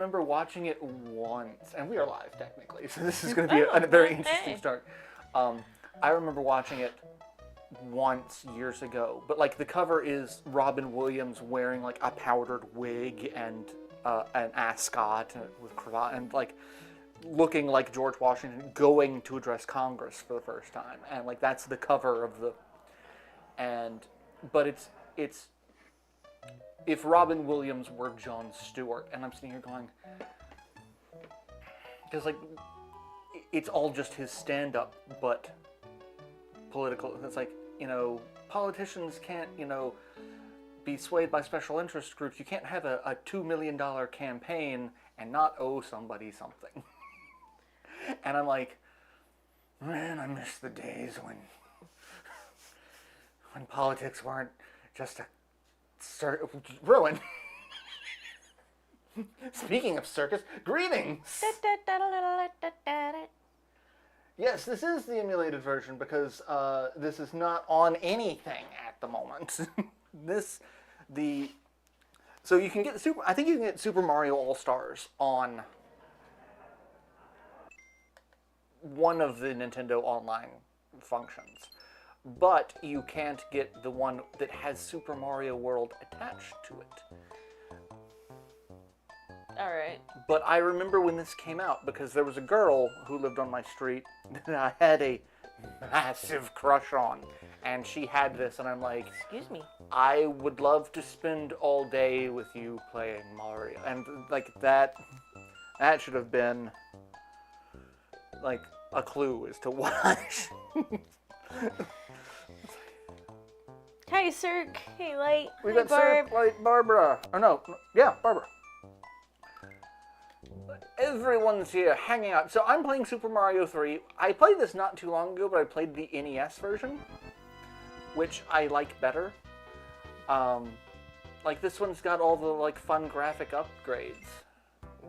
remember watching it once, and we are live technically, so this is going to be a very interesting start. I remember watching it once years ago, but like the cover is Robin Williams wearing like a powdered wig and an ascot with cravat and like looking like George Washington going to address Congress for the first time, and like that's the cover of the. But it's if Robin Williams were Jon Stewart, and I'm sitting here going, because like it's all just his stand-up, but political. It's like, you know, politicians can't, you know, be swayed by special interest groups. You can't have a $2 million campaign and not owe somebody something. And I'm like, man, I miss the days when politics weren't just a ruin. Speaking of circus, greetings! Yes, this is the emulated version because this is not on anything at the moment. So you can get I think you can get Super Mario All-Stars on one of the Nintendo Online functions, but you can't get the one that has Super Mario World attached to it. Alright. But I remember when this came out because there was a girl who lived on my street that I had a massive crush on, and she had this, and I'm like, excuse me, I would love to spend all day with you playing Mario. And like that should have been like a clue as to why. Hey, Cirque. Hey, Light. We Hey, got Cirque, Light, Barbara. Or no, yeah, Barbara. Everyone's here hanging out. So I'm playing Super Mario 3. I played this not too long ago, but I played the NES version, which I like better. Like this one's got all the like fun graphic upgrades.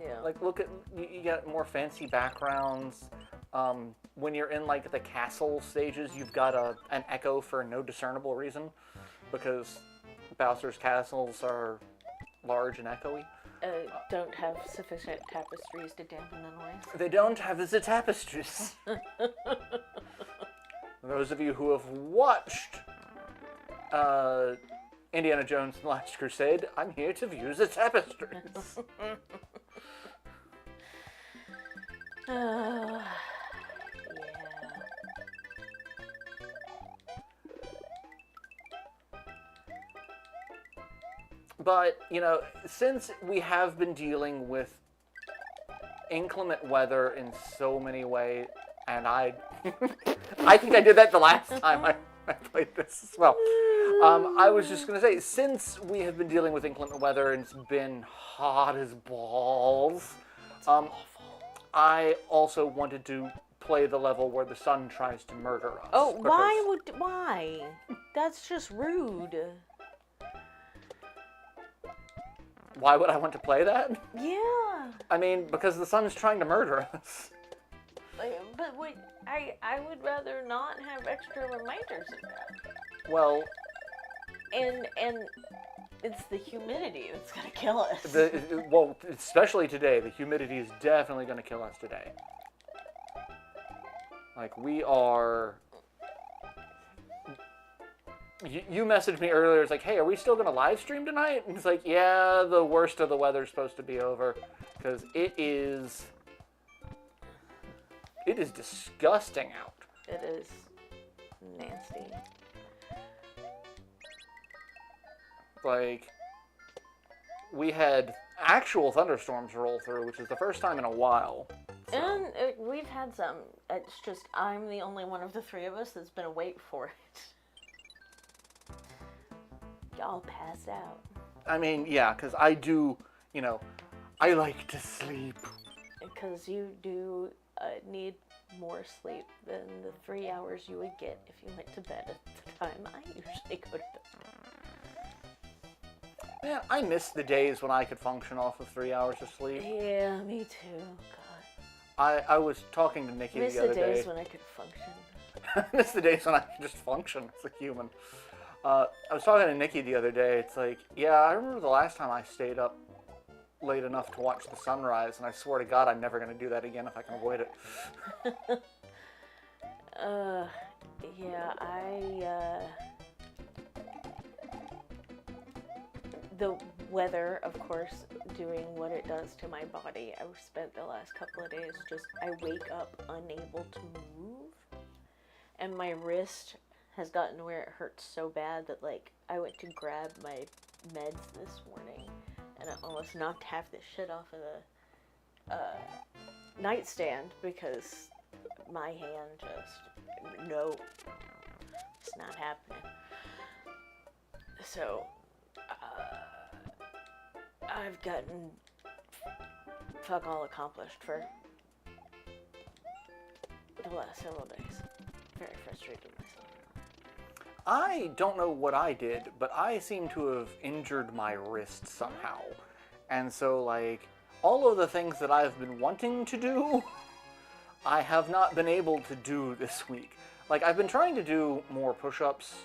Yeah. Like look at, you get more fancy backgrounds. When you're in like the castle stages, you've got an echo for no discernible reason, because Bowser's castles are large and echoey. Don't have sufficient tapestries to dampen the noise. They don't have the tapestries. Those of you who have watched Indiana Jones and the Last Crusade, I'm here to view the tapestries. Yeah. But, you know, since we have been dealing with inclement weather in so many ways, and I think I did that the last time I played this as well. I was just going to say, since we have been dealing with inclement weather and it's been hot as balls, I also wanted to play the level where the sun tries to murder us. Oh, why? That's just rude. Why would I want to play that? Yeah. I mean, because the sun's trying to murder us. But I would rather not have extra reminders of that. Well... And it's the humidity that's gonna kill us. Well, especially today. The humidity is definitely going to kill us today. Like, we are... You messaged me earlier, it's like, hey, are we still going to live stream tonight? And it's like, yeah, the worst of the weather's supposed to be over. Because it is disgusting out. It is nasty. Like, we had actual thunderstorms roll through, which is the first time in a while. So. And we've had some. It's just I'm the only one of the three of us that's been awake for it. Y'all passed out. I mean, yeah, because I do, you know, I like to sleep. Because you do need more sleep than the 3 hours you would get if you went to bed at the time I usually go to bed. Man, I miss the days when I could function off of 3 hours of sleep. Yeah, me too. God. I was talking to Nikki the other day. Miss the days when I could function. I miss the days when I could just function as a human. I was talking to Nikki the other day. It's like, yeah, I remember the last time I stayed up late enough to watch the sunrise, and I swear to God I'm never going to do that again if I can avoid it. Yeah, the weather, of course, doing what it does to my body. I've spent the last couple of days I wake up unable to move, and my wrist has gotten to where it hurts so bad that, like, I went to grab my meds this morning, and I almost knocked half this shit off of the nightstand because my hand just, no, it's not happening. So, I've gotten fuck all accomplished for the last several days. Very frustrated with myself. I don't know what I did, but I seem to have injured my wrist somehow. And so, like, all of the things that I've been wanting to do, I have not been able to do this week. Like, I've been trying to do more push-ups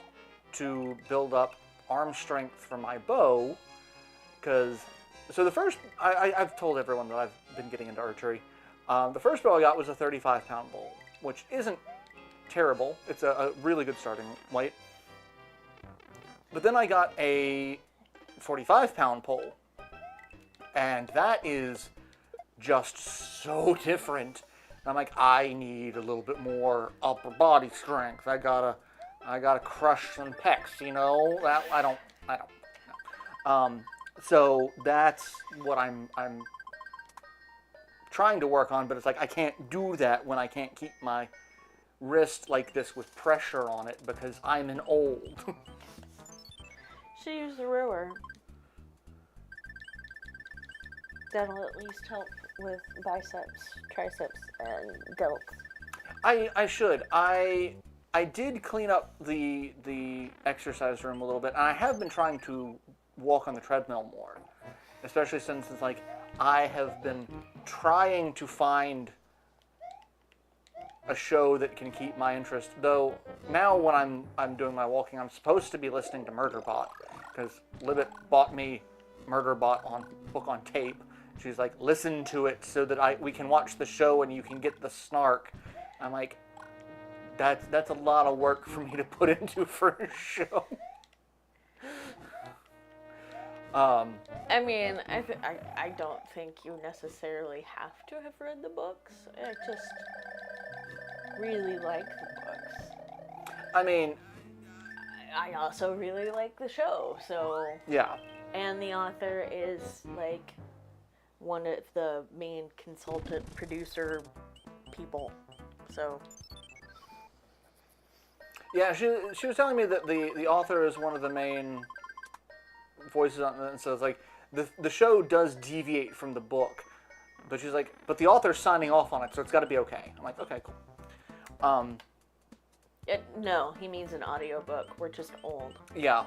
to build up arm strength for my bow, because, so the first, I've told everyone that I've been getting into archery. The first bow I got was a 35-pound bow, which isn't terrible. It's a really good starting weight. But then I got a 45-pound pole, and that is just so different. And I'm like, I need a little bit more upper body strength. I gotta crush some pecs, you know. That I don't know. So that's what I'm trying to work on, but it's like I can't do that when I can't keep my wrist like this with pressure on it because I'm an old. Should use the rower. That'll at least help with biceps, triceps, and delts. I should. I did clean up the exercise room a little bit, and I have been trying to walk on the treadmill more, especially since it's like I have been trying to find a show that can keep my interest. Though now when I'm doing my walking, I'm supposed to be listening to Murderbot because Libet bought me Murderbot book on tape. She's like, listen to it so that we can watch the show and you can get the snark. I'm like, that's a lot of work for me to put into for a show. I mean, I don't think you necessarily have to have read the books. I just really like the books. I mean, I also really like the show, so... Yeah. And the author is, like, one of the main consultant producer people, so... Yeah, she was telling me that the author is one of the main voices on it, and so it's like, the show does deviate from the book, but she's like, but the author's signing off on it, so it's got to be okay. I'm like, okay, cool. No, he means an audiobook. We're just old. Yeah.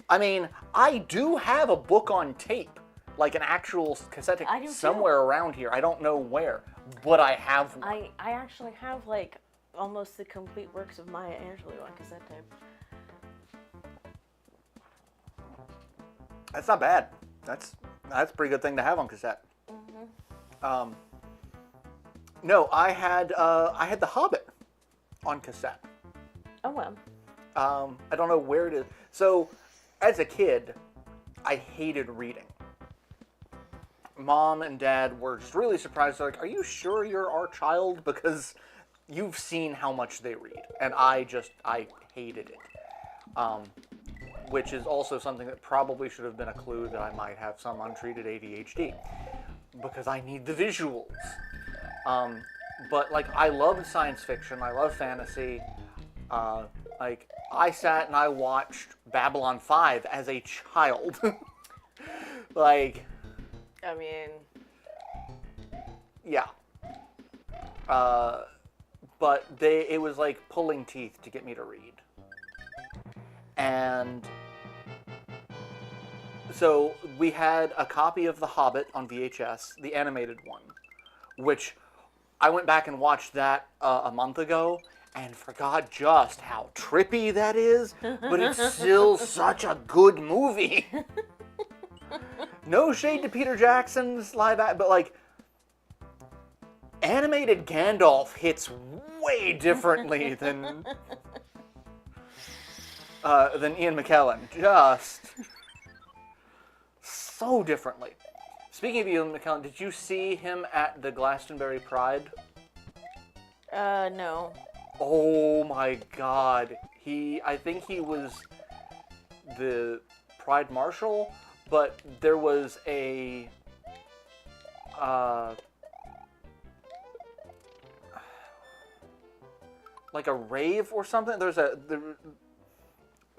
I mean, I do have a book on tape, like an actual cassette tape somewhere around here. I don't know where, but I have one. I actually have, like, almost the complete works of Maya Angelou on cassette tape. That's not bad. That's a pretty good thing to have on cassette. Mm-hmm. No, I had The Hobbit on cassette. Oh, well. I don't know where it is. So, as a kid, I hated reading. Mom and Dad were just really surprised. They're like, are you sure you're our child? Because you've seen how much they read. And I hated it. Which is also something that probably should have been a clue that I might have some untreated ADHD. Because I need the visuals. But, like, I loved science fiction. I love fantasy. Like, I sat and I watched Babylon 5 as a child. Like... I mean... Yeah. But it was like pulling teeth to get me to read. And... So, we had a copy of The Hobbit on VHS, the animated one, which... I went back and watched that a month ago and forgot just how trippy that is, but it's still such a good movie. no shade to Peter Jackson's live act, but like animated Gandalf hits way differently than Ian McKellen. Just so differently. Speaking of Ian McKellen, did you see him at the Glastonbury Pride? No. Oh my God. I think he was the Pride Marshal, but there was a like a rave or something. There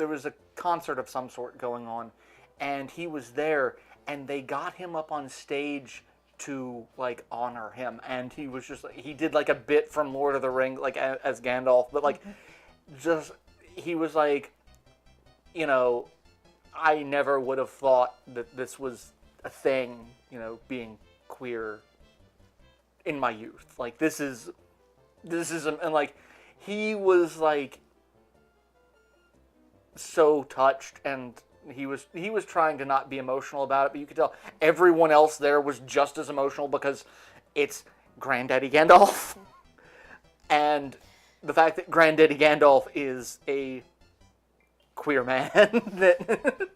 was a concert of some sort going on, and he was there, and they got him up on stage to like honor him, and he was just like, he did like a bit from Lord of the Rings, like as Gandalf, but like just he was like, you know, I never would have thought that this was a thing, you know, being queer in my youth. Like this is and like he was like so touched, and he was trying to not be emotional about it, but you could tell everyone else there was just as emotional because it's Granddaddy Gandalf. And the fact that Granddaddy Gandalf is a queer man that,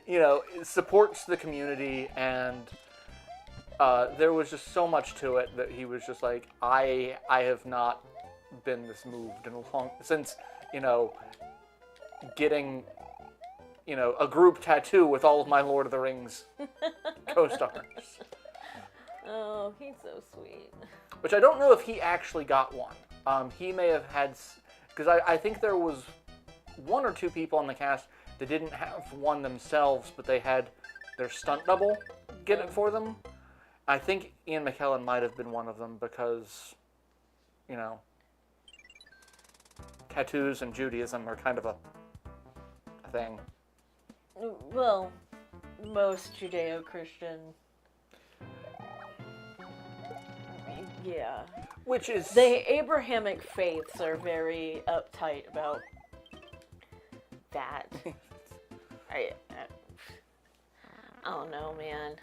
you know, supports the community, and there was just so much to it that he was just like, I have not been this moved in a long, since, you know, getting, you know, a group tattoo with all of my Lord of the Rings co-stars. Oh, he's so sweet. Which I don't know if he actually got one. He may have had, because I think there was one or two people on the cast that didn't have one themselves, but they had their stunt double get it for them. I think Ian McKellen might have been one of them because, you know, tattoos and Judaism are kind of a thing. Well, most Judeo-Christian, yeah. Which is... The Abrahamic faiths are very uptight about that. I don't know, man.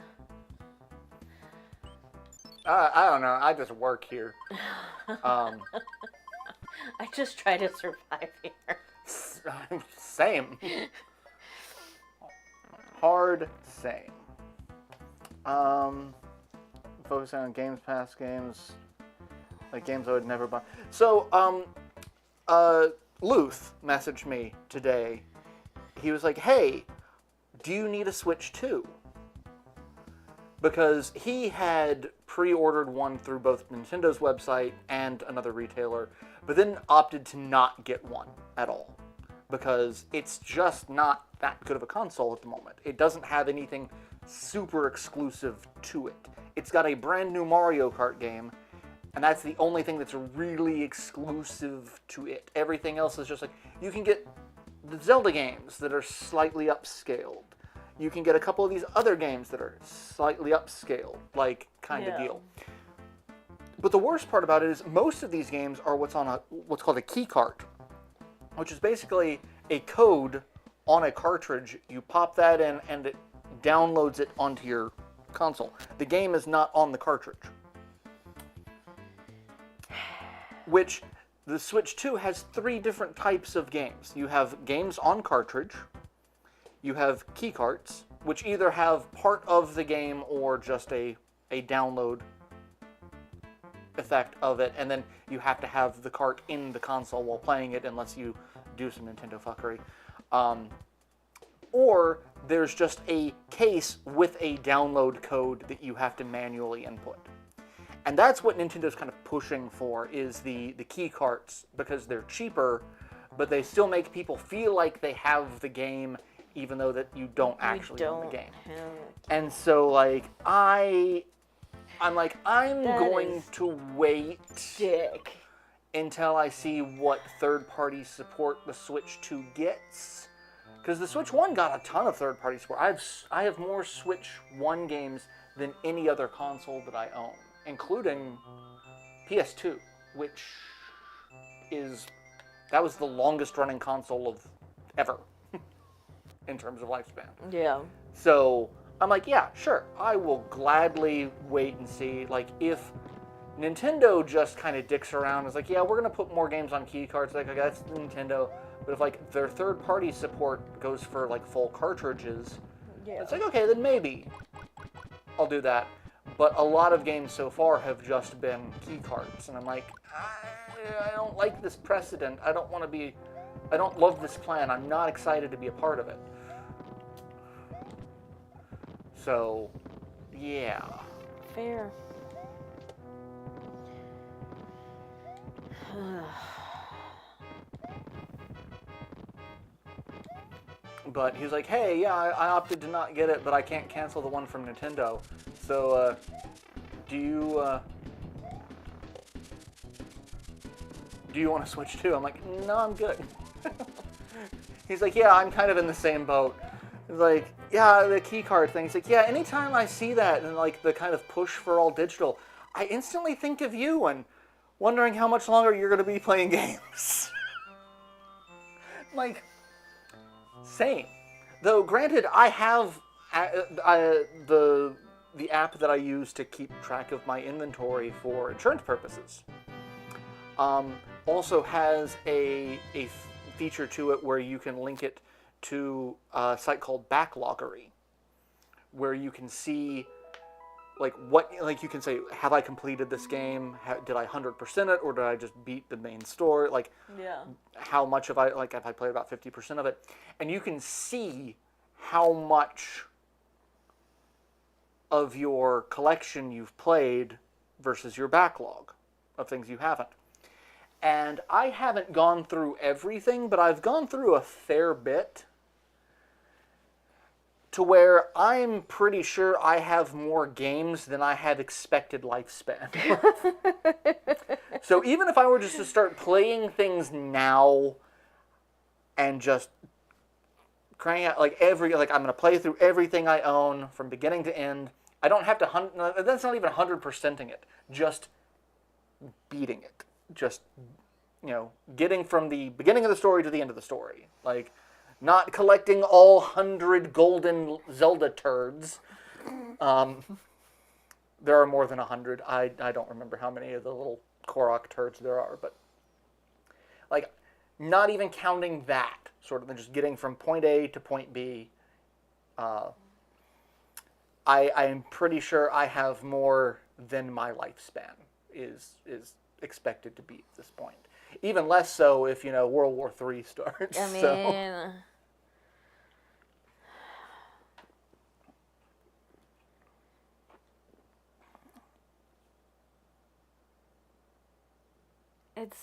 I don't know. I just work here. I just try to survive here. Same. Hard same. Focusing on Games Pass games, like games I would never buy. So, Luth messaged me today. He was like, hey, do you need a Switch 2? Because he had pre-ordered one through both Nintendo's website and another retailer, but then opted to not get one at all. Because it's just not that good of a console at the moment. It doesn't have anything super exclusive to it. It's got a brand new Mario Kart game, and that's the only thing that's really exclusive to it. Everything else is just like, you can get the Zelda games that are slightly upscaled. You can get a couple of these other games that are slightly upscaled, like, kind of deal. But the worst part about it is most of these games are what's called a key cart, which is basically a code on a cartridge. You pop that in, and it downloads it onto your console. The game is not on the cartridge. Which, the Switch 2 has 3 different types of games. You have games on cartridge, you have key carts, which either have part of the game or just a download effect of it, and then you have to have the cart in the console while playing it unless you do some Nintendo fuckery. Or there's just a case with a download code that you have to manually input. And that's what Nintendo's kind of pushing for, is the key carts, because they're cheaper, but they still make people feel like they have the game, even though that you don't actually own the game. And so, like, I'm going to wait until I see what third-party support the Switch 2 gets. Because the Switch 1 got a ton of third-party support. I have more Switch 1 games than any other console that I own, including PS2, which that was the longest-running console of ever in terms of lifespan. Yeah. So I'm like, yeah, sure, I will gladly wait and see. Like, if Nintendo just kind of dicks around, is like, yeah, we're gonna put more games on key cards. Like, okay, that's Nintendo. But if like their third-party support goes for like full cartridges, it's like, okay, then maybe I'll do that. But a lot of games so far have just been key cards, and I'm like, I don't like this precedent. I don't want to be. I don't love this plan. I'm not excited to be a part of it. So, yeah. Fair. But he was like, hey, yeah, I opted to not get it, but I can't cancel the one from Nintendo. So, do you want to switch too? I'm like, no, I'm good. He's like, yeah, I'm kind of in the same boat. He's like, yeah, the key card thing. He's like, yeah, anytime I see that and like the kind of push for all digital, I instantly think of you and wondering how much longer you're going to be playing games. Like, same. Though, granted, I have the app that I use to keep track of my inventory for insurance purposes. Also has a feature to it where you can link it to a site called Backloggery, where you can see like what, like you can say, have I completed this game? Did I 100% it, or did I just beat the main story? Like, how much have I, like, have I played about 50% of it? And you can see how much of your collection you've played versus your backlog of things you haven't. And I haven't gone through everything, but I've gone through a fair bit to where I'm pretty sure I have more games than I have expected lifespan. So even if I were just to start playing things now and just crank out like I'm going to play through everything I own from beginning to end, I don't have to, that's not even 100%ing it, just beating it. Just, getting from the beginning of the story to the end of the story. Like, not collecting all 100 golden Zelda turds. There are more than 100. I don't remember how many of the little Korok turds there are, but like, not even counting that, sort of, and just getting from point A to point B. I'm pretty sure I have more than my lifespan is expected to be at this point. Even less so if, World War III starts. I mean... So. It's...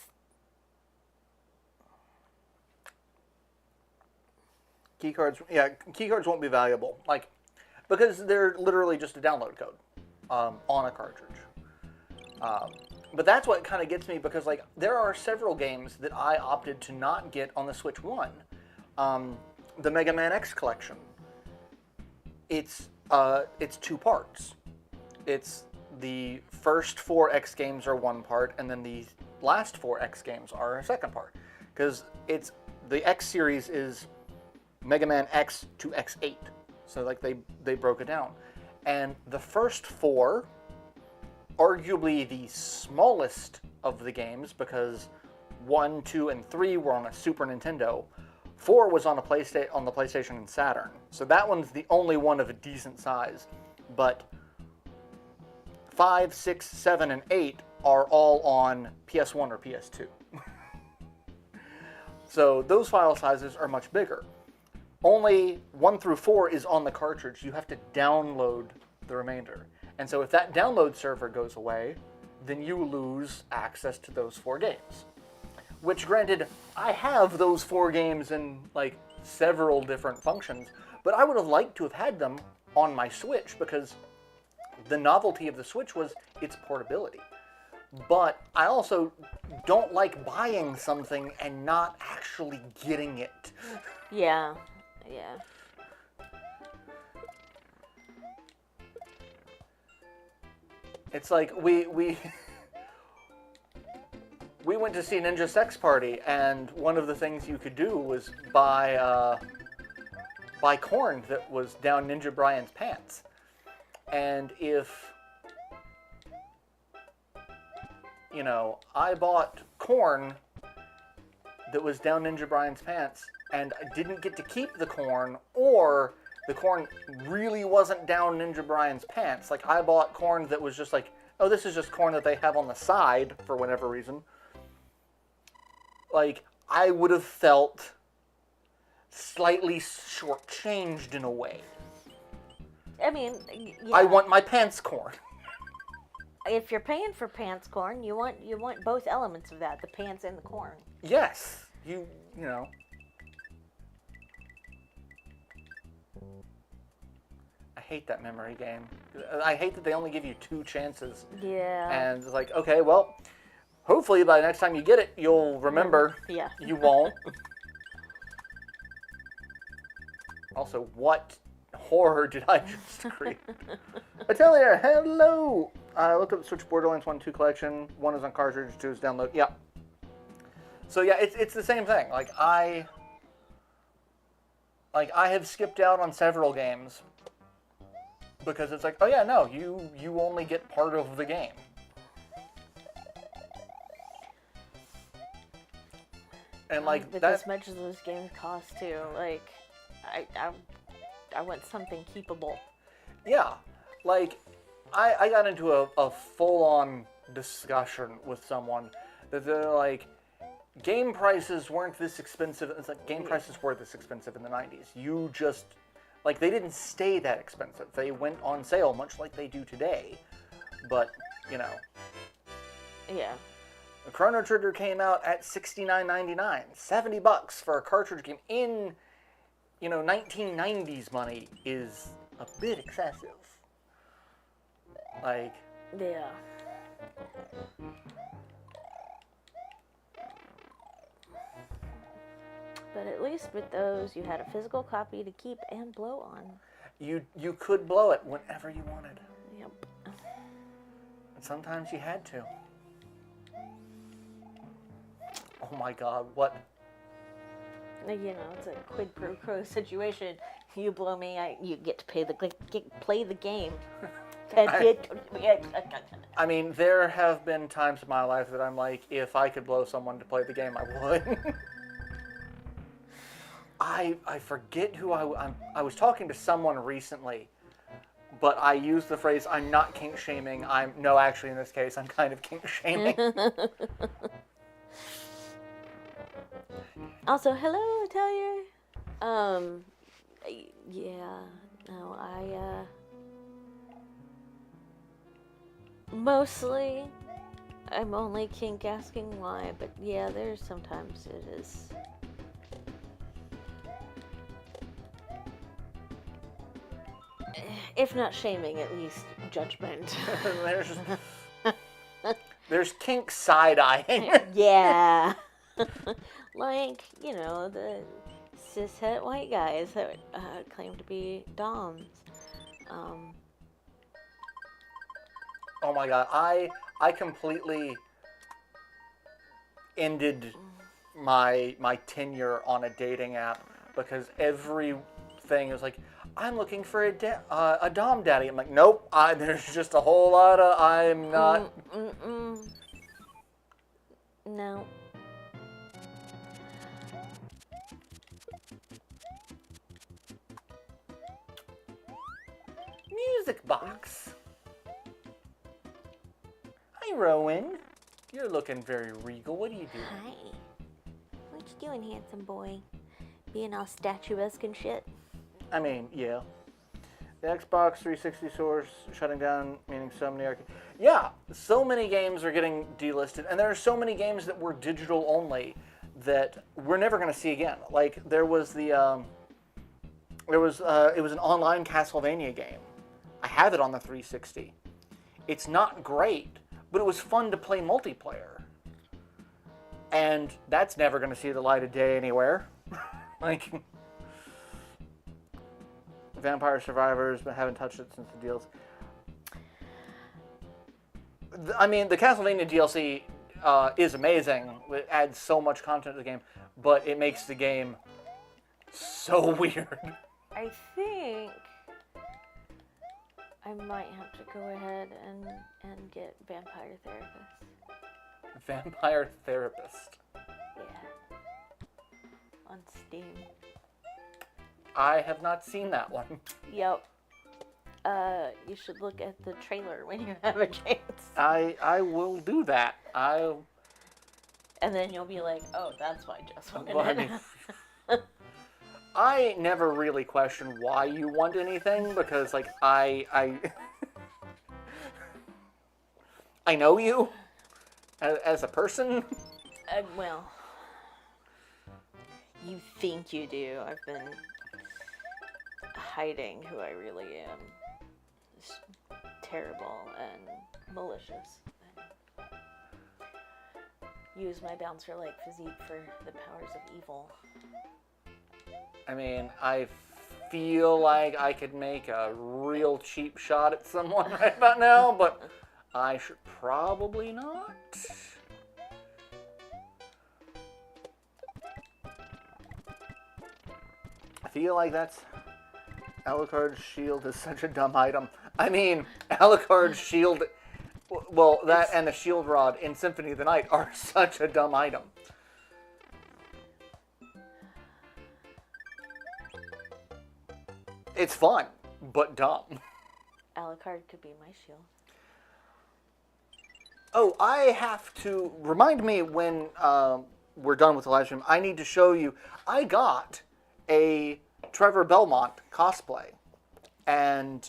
Keycards won't be valuable. Like, because they're literally just a download code on a cartridge. But that's what kind of gets me, because like there are several games that I opted to not get on the Switch 1. The Mega Man X collection. It's 2 parts. It's the first 4 X games are one part, and then the last 4 X games are a second part. Because it's the X series is Mega Man X to X8. So like they broke it down. And the first 4, arguably the smallest of the games, because 1, 2, and 3 were on a Super Nintendo. 4 was on the PlayStation and Saturn. So that one's the only one of a decent size. But 5, 6, 7, and 8 are all on PS1 or PS2. So those file sizes are much bigger. Only 1 through 4 is on the cartridge. You have to download the remainder. And so if that download server goes away, then you lose access to those 4 games. Which, granted, I have those 4 games in like several different functions, but I would have liked to have had them on my Switch, because the novelty of the Switch was its portability. But I also don't like buying something and not actually getting it. Yeah. It's like we went to see Ninja Sex Party, and one of the things you could do was buy buy corn that was down Ninja Brian's pants. And if, you know, I bought corn that was down Ninja Brian's pants and I didn't get to keep the corn, or the corn really wasn't down Ninja Brian's pants. Like, I bought corn that was just like, oh, this is just corn that they have on the side for whatever reason. Like, I would have felt slightly shortchanged in a way. I mean, yeah. I want my pants corn. If you're paying for pants corn, you want both elements of that, the pants and the corn. Yes. You know. I hate that memory game. I hate that they only give you 2 chances. Yeah. And it's like, okay, well, hopefully by the next time you get it, you'll remember. Yeah. You won't. Also, what horror did I just create? Atelier, hello! I looked up the Switch Borderlands 1 and 2 collection. 1 is on cartridge, 2 is download. Yeah. So yeah, it's the same thing. Like I have skipped out on several games because it's like, oh yeah, no, you only get part of the game. And like with that, as much as those games cost too, like I want something keepable. Yeah, like I got into a full-on discussion with someone that they're like, game prices weren't this expensive. It's like, game prices were this expensive in the 90s. You just, like, they didn't stay that expensive. They went on sale much like they do today. But, you know. Yeah. The Chrono Trigger came out at $69.99. $70 for a cartridge game in, you know, 1990s money is a bit excessive. Like. Yeah. But at least with those, you had a physical copy to keep and blow on. You could blow it whenever you wanted. Yep. And sometimes you had to. Oh my God, what? You know, it's a quid pro quo situation. You blow me, you get to play the game. I mean, there have been times in my life that I'm like, if I could blow someone to play the game, I would. I forget who I was talking to someone recently, but I used the phrase, I'm not kink shaming. No, actually in this case, I'm kind of kink shaming. Also, hello, Atelier. Yeah, no, mostly, I'm only kink asking why, but yeah, there's sometimes it is. If not shaming, at least judgment. There's kink side-eyeing. Yeah. Like, you know, the cishet white guys that claim to be doms. Oh my God, I completely ended my tenure on a dating app because everything is like, I'm looking for a dom daddy. I'm like, nope, there's just a whole lot of, I'm not. No. Music box. Hi, Rowan. You're looking very regal. What are you doing? Hi. What you doing, handsome boy? Being all statuesque and shit? I mean, yeah. The Xbox 360 source shutting down, meaning so many arcade. Yeah, so many games are getting delisted, and there are so many games that were digital only that we're never going to see again. Like there was it was an online Castlevania game. I have it on the 360. It's not great, but it was fun to play multiplayer. And that's never going to see the light of day anywhere. Like Vampire Survivors, but haven't touched it since the DLC. I mean, the Castlevania DLC is amazing. It adds so much content to the game, but it makes the game so weird. I think I might have to go ahead and get Vampire Therapist. Vampire Therapist. Yeah. On Steam. I have not seen that one. Yep. You should look at the trailer when you have a chance. I will do that. And then you'll be like, oh, that's why Jess wanted Well, I it. mean, I never really question why you want anything because, like, I know you as a person. Well, you think you do. I've been hiding who I really am. It's terrible and malicious. Use my bouncer-like physique for the powers of evil. I mean, I feel like I could make a real cheap shot at someone right about now, but I should probably not. I feel like that's... Alucard's shield is such a dumb item. I mean, Alucard's shield... Well, that and the shield rod in Symphony of the Night are such a dumb item. It's fun, but dumb. Alucard could be my shield. Oh, I have to... Remind me when we're done with the live stream. I need to show you... I got a Trevor Belmont cosplay. And...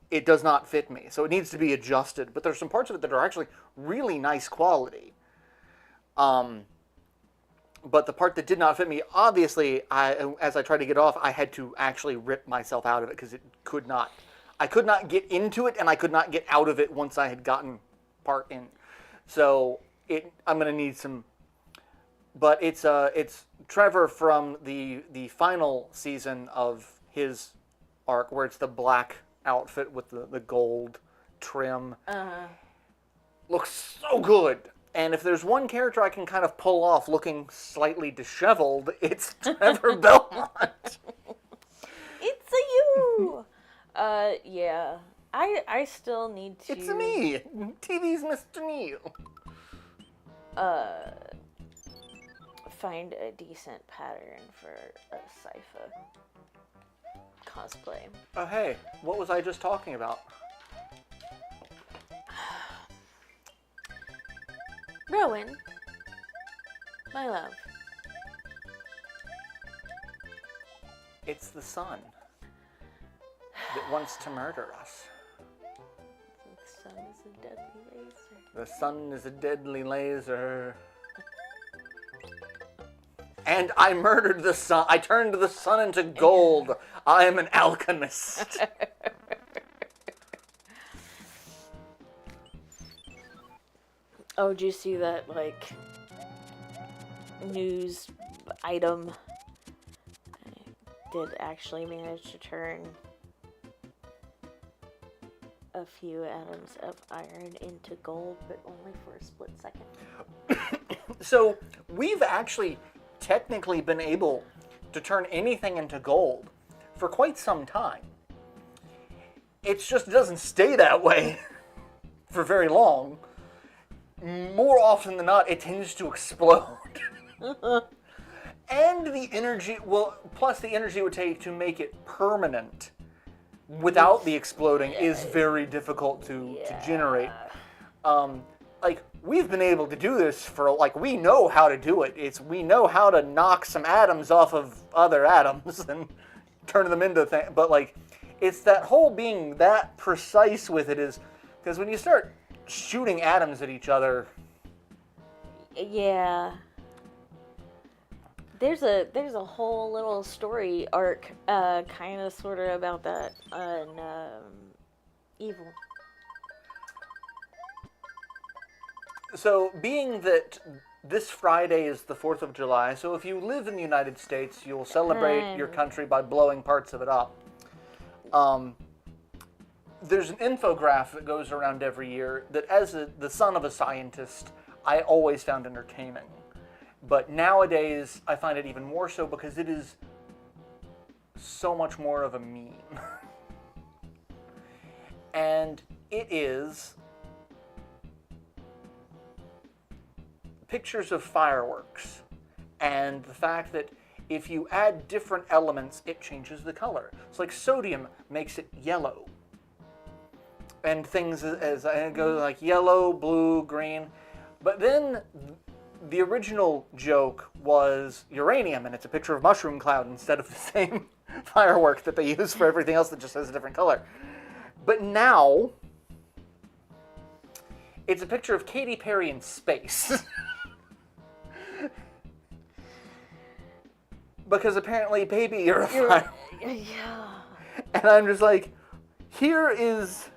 it does not fit me, so it needs to be adjusted. But there's some parts of it that are actually really nice quality. But the part that did not fit me, obviously, as I tried to get off, I had to actually rip myself out of it because it could not. I could not get into it, and I could not get out of it once I had gotten part in. So I'm gonna need some. But it's Trevor from the final season of his arc, where it's the black outfit with the gold trim. Looks so good. And if there's one character I can kind of pull off looking slightly disheveled, it's Trevor Belmont. It's a you! Yeah. I still need to... It's me, TV's Mr. Neil. Find a decent pattern for a Sypha cosplay. Oh, hey, what was I just talking about? Rowan, my love. It's the sun that wants to murder us. The sun is a deadly laser. The sun is a deadly laser. And I murdered the sun. I turned the sun into gold. I am an alchemist. Oh, did you see that, like, news item? I did actually manage to turn a few atoms of iron into gold, but only for a split second. So, we've actually technically been able to turn anything into gold for quite some time. It just doesn't stay that way for very long. More often than not, it tends to explode. And the energy, well, plus the energy it would take to make it permanent without the exploding is very difficult to generate. Like, we've been able to do this for, like, we know how to do it. We know how to knock some atoms off of other atoms and turn them into things. But, like, it's that whole being that precise with it is, because when you start shooting atoms at each other. Yeah. There's a whole little story arc, kind of sort of about that on Evil. So, being that this Friday is the 4th of July, so if you live in the United States, you'll celebrate your country by blowing parts of it up. There's an infographic that goes around every year that, as the son of a scientist, I always found entertaining. But nowadays, I find it even more so because it is so much more of a meme. And it is pictures of fireworks, and the fact that if you add different elements, it changes the color. It's like sodium makes it yellow. And things as it goes like yellow, blue, green. But then the original joke was uranium, and it's a picture of mushroom cloud instead of the same firework that they use for everything else that just has a different color. But now, it's a picture of Katy Perry in space. Because apparently, baby, you're a firework. Yeah. And I'm just like, here is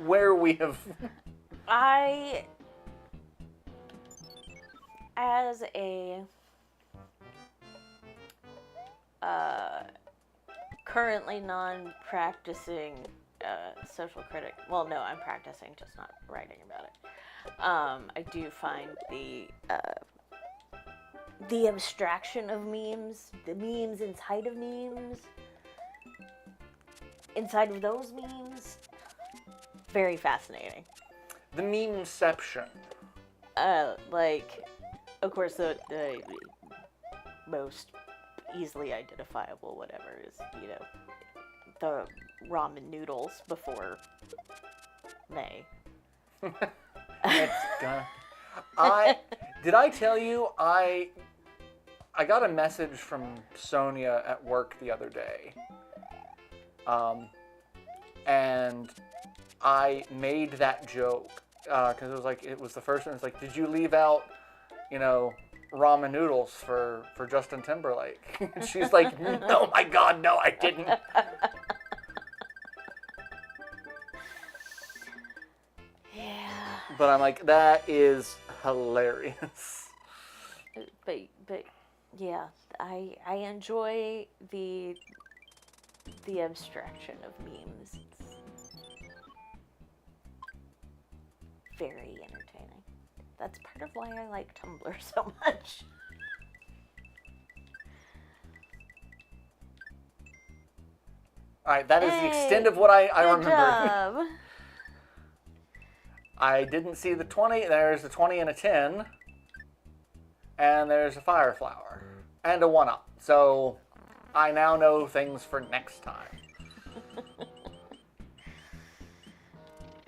where we have... As a currently non-practicing social critic, well, no, I'm practicing, just not writing about it. I do find the abstraction of memes, the memes inside of memes, inside of those memes, very fascinating. The memeception. Like, of course, the most easily identifiable whatever is, you know, the ramen noodles before May. It's gonna... Did I tell you I got a message from Sonia at work the other day. And I made that joke because it was the first one. It's like, did you leave out, you know, ramen noodles for Justin Timberlake? And she's like, no, my God, no, I didn't. Yeah. But I'm like, that is hilarious. But yeah, I enjoy the abstraction of memes. It's very entertaining. That's part of why I like Tumblr so much. All right, that is the extent of what I Good remember. job. I didn't see the 20. There's a 20 and a 10. And there's a fire flower. And a 1-up. So I now know things for next time.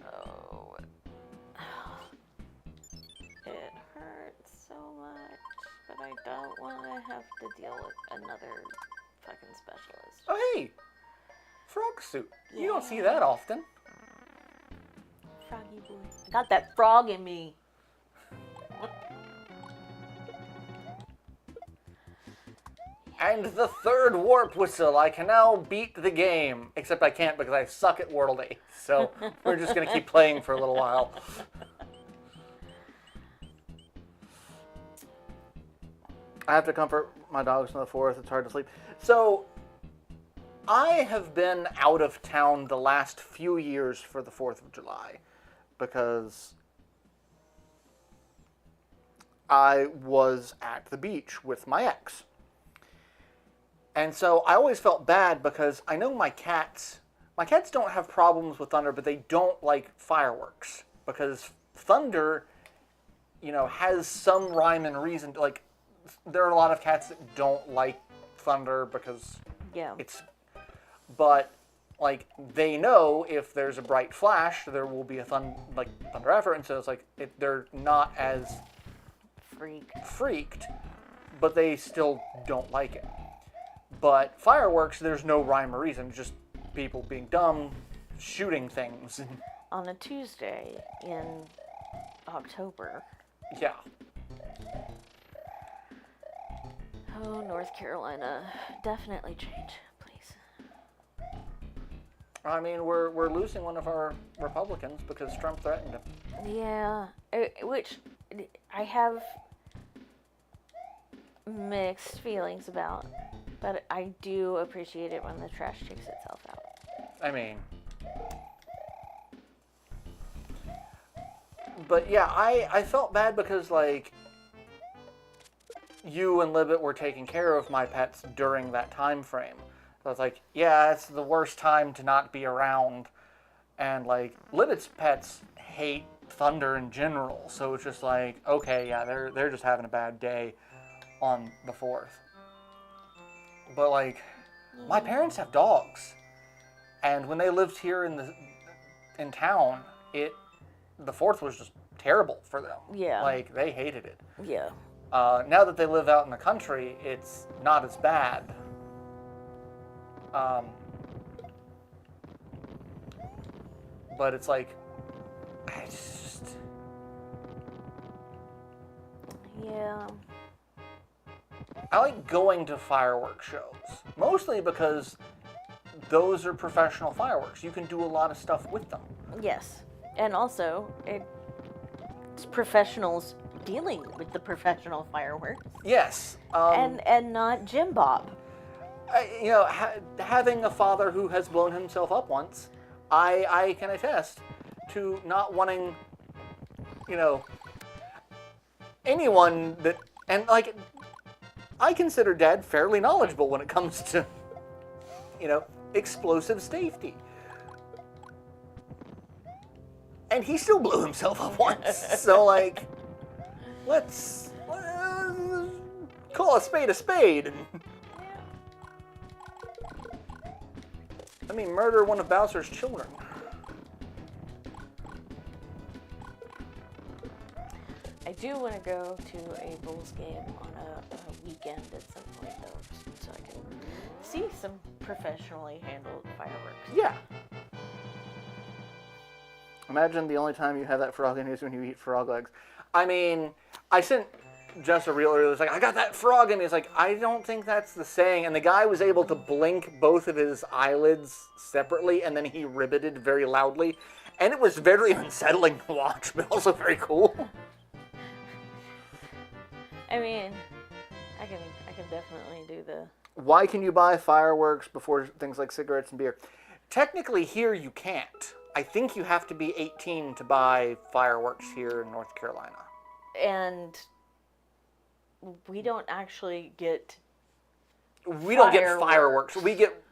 Oh. It hurts so much, but I don't want to have to deal with another fucking specialist. Oh, hey! Frog suit. You don't see that often. Froggy boy. I got that frog in me. And the third warp whistle. I can now beat the game. Except I can't because I suck at World 8. So we're just going to keep playing for a little while. I have to comfort my dogs on the 4th. It's hard to sleep. So I have been out of town the last few years for the 4th of July. Because I was at the beach with my ex. And so I always felt bad because I know my cats don't have problems with thunder, but they don't like fireworks. Because thunder, you know, has some rhyme and reason. Like, there are a lot of cats that don't like thunder because it's... But, like, they know if there's a bright flash, there will be a thunder after, and so it's like, they're not as freaked, but they still don't like it. But fireworks, there's no rhyme or reason, just people being dumb, shooting things. On a Tuesday in October. Yeah. Oh, North Carolina, definitely change, please. I mean, we're losing one of our Republicans because Trump threatened him. Yeah, which I have mixed feelings about, but I do appreciate it when the trash takes itself out. I mean... But yeah, I felt bad because, like, you and Libet were taking care of my pets during that time frame. So it's like, yeah, it's the worst time to not be around. And like, Libet's pets hate thunder in general, so it's just like, okay, yeah, they're just having a bad day on the 4th. But like, my parents have dogs, and when they lived here in town, the 4th was just terrible for them. Yeah. Like, they hated it. Yeah. Now that they live out in the country, it's not as bad. But it's like, Yeah. I like going to fireworks shows, mostly because those are professional fireworks. You can do a lot of stuff with them. Yes. And also, it's professionals dealing with the professional fireworks. Yes. And not Jim Bob. Having a father who has blown himself up once, I can attest to not wanting, anyone that, and like, I consider Dad fairly knowledgeable when it comes to, explosive safety. And he still blew himself up once. So, like, let's call a spade a spade. Murder one of Bowser's children. I do want to go to a Bulls game on a weekend at some point, though, so I can see some professionally handled fireworks. Yeah. Imagine the only time you have that frog in is when you eat frog legs. I sent Jess a reel earlier. It was like, I got that frog in me. It's like, I don't think that's the saying. And the guy was able to blink both of his eyelids separately, and then he ribbited very loudly. And it was very unsettling to watch, but also very cool. I can definitely do the... Why can you buy fireworks before things like cigarettes and beer? Technically, here you can't. I think you have to be 18 to buy fireworks here in North Carolina. And we don't get fireworks. We get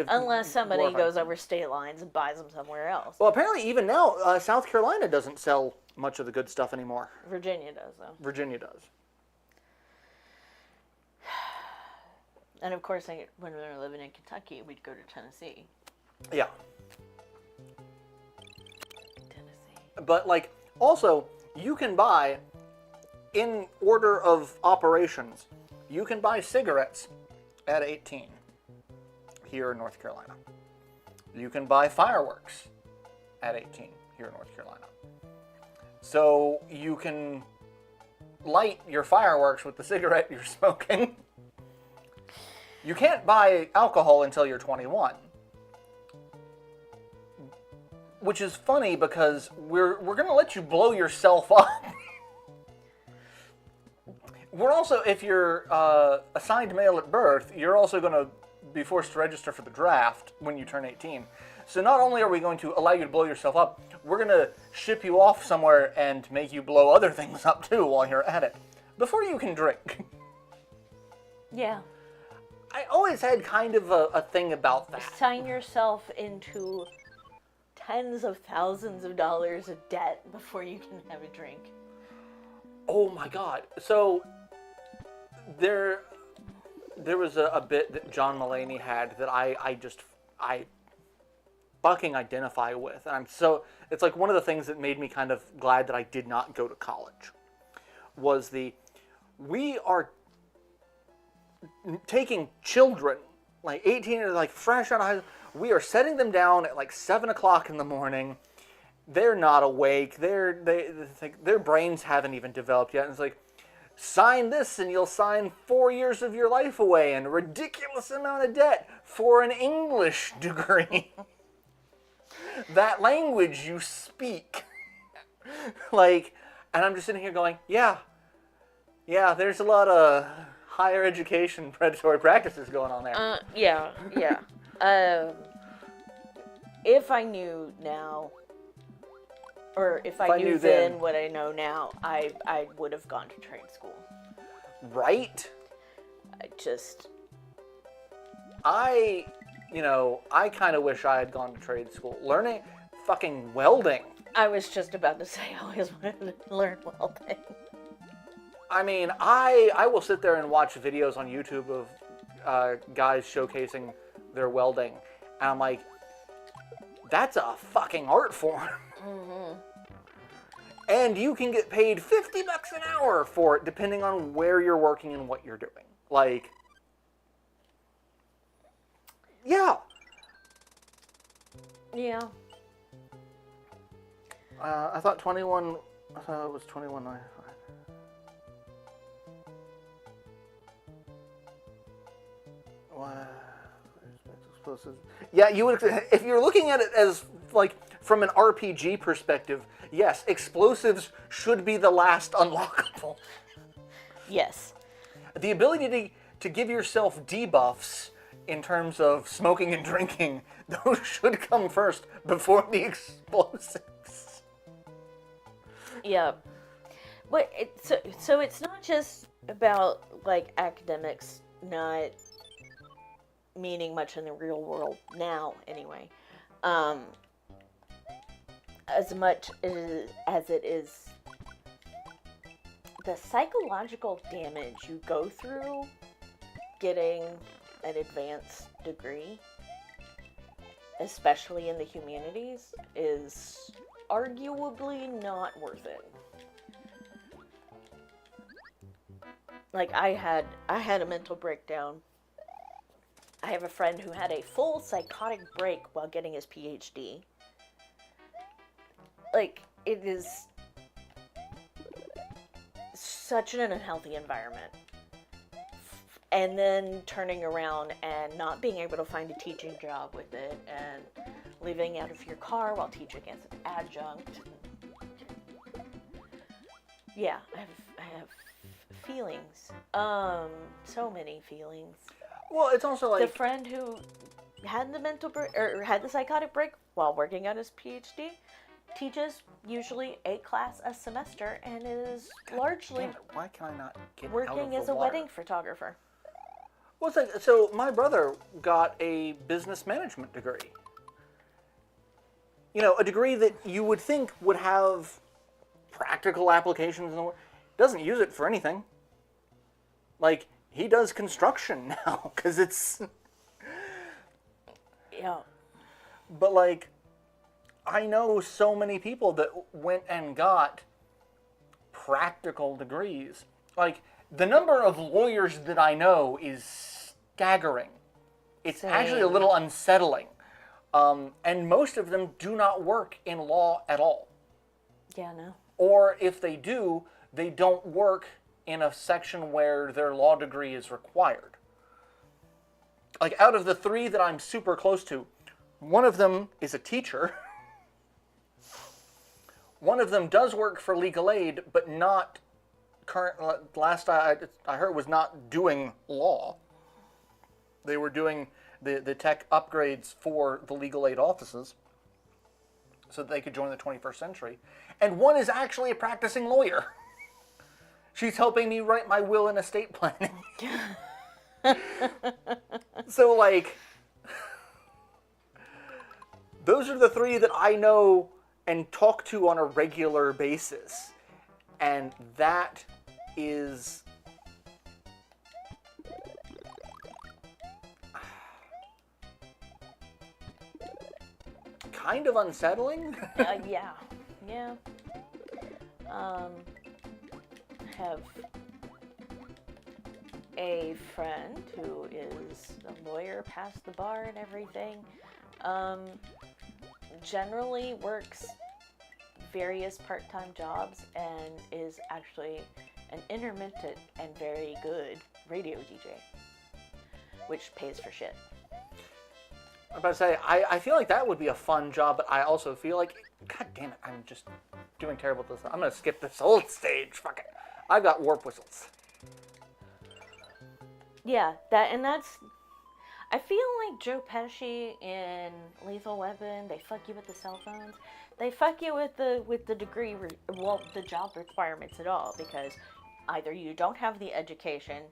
unless somebody goes over state lines and buys them somewhere else. Well, apparently even now, South Carolina doesn't sell much of the good stuff anymore. Virginia does, though. Virginia does. And of course, when we were living in Kentucky, we'd go to Tennessee. Yeah. But, like, also, you can buy, in order of operations, you can buy cigarettes at 18 here in North Carolina. You can buy fireworks at 18 here in North Carolina. So you can light your fireworks with the cigarette you're smoking. You can't buy alcohol until you're 21. Which is funny because we're going to let you blow yourself up. We're also, if you're assigned male at birth, you're also going to be forced to register for the draft when you turn 18. So not only are we going to allow you to blow yourself up, we're going to ship you off somewhere and make you blow other things up too while you're at it, before you can drink. Yeah. I always had kind of a thing about that. Sign yourself into tens of thousands of dollars of debt before you can have a drink. Oh my God. So there was a bit that John Mulaney had that I fucking identify with. And it's like one of the things that made me kind of glad that I did not go to college was we are taking children, like 18 or like fresh out of high school, we are setting them down at like 7 o'clock in the morning. They're not awake. Their brains haven't even developed yet. And it's like, sign this and you'll sign 4 years of your life away and a ridiculous amount of debt for an English degree. That language you speak. Like, and I'm just sitting here going, yeah, there's a lot of higher education predatory practices going on there. Yeah. If I knew now, or if I knew then what I know now, I would have gone to trade school. Right? I kind of wish I had gone to trade school. Learning fucking welding. I was just about to say I always wanted to learn welding. I mean, I will sit there and watch videos on YouTube of guys showcasing their welding, and I'm like, that's a fucking art form. Mm-hmm. And you can get paid $50 an hour for it, depending on where you're working and what you're doing. Like, yeah. Yeah. I thought it was 21.95. Yeah, you would. If you're looking at it as like from an RPG perspective, yes, explosives should be the last unlockable. Yes. The ability to give yourself debuffs in terms of smoking and drinking, those should come first before the explosives. Yeah. But so it's not just about like academics not meaning much in the real world now, anyway. As much as it is the psychological damage you go through getting an advanced degree, especially in the humanities, is arguably not worth it. Like I had a mental breakdown. I have a friend who had a full psychotic break while getting his PhD. Like, it is such an unhealthy environment. And then turning around and not being able to find a teaching job with it, and living out of your car while teaching as an adjunct. Yeah, I have feelings. So many feelings. Well, it's also like The friend who had the mental break or had the psychotic break while working on his PhD teaches usually a class a semester and is largely damn it, why can I not get out of working the as a water? wedding photographer. Well, it's like, so my brother got a business management degree. You know, a degree that you would think would have practical applications in the world. Doesn't use it for anything. Like, he does construction now, because it's... Yeah. But, like, I know so many people that went and got practical degrees. Like, the number of lawyers that I know is staggering. It's actually a little unsettling. And most of them do not work in law at all. Yeah, no. Or if they do, they don't work in a section where their law degree is required. Like, out of the three that I'm super close to, one of them is a teacher. One of them does work for legal aid, but not last I heard was not doing law. They were doing the tech upgrades for the legal aid offices so that they could join the 21st century. And one is actually a practicing lawyer. She's helping me write my will and estate planning. So, like, those are the three that I know and talk to on a regular basis. And that is... kind of unsettling. Yeah. Have a friend who is a lawyer, passed the bar and everything. Generally works various part-time jobs and is actually an intermittent and very good radio DJ, which pays for shit. I'm about to say, I feel like that would be a fun job, but I also feel like, god damn it, I'm just doing terrible at this. I'm going to skip this whole stage. Fuck it. I've got warp whistles. Yeah, that's... I feel like Joe Pesci in Lethal Weapon, they fuck you with the cell phones. They fuck you with the degree, the job requirements at all, because either you don't have the education,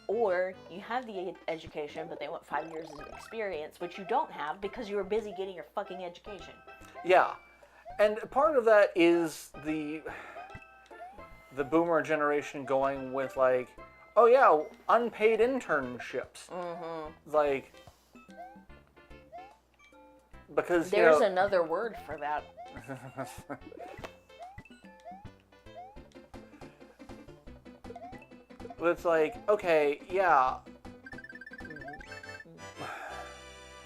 or you have the education, but they want 5 years of experience, which you don't have because you were busy getting your fucking education. Yeah. And part of that is the boomer generation going with, like, oh yeah, unpaid internships. Like, because, there's another word for that. It's like, okay, yeah,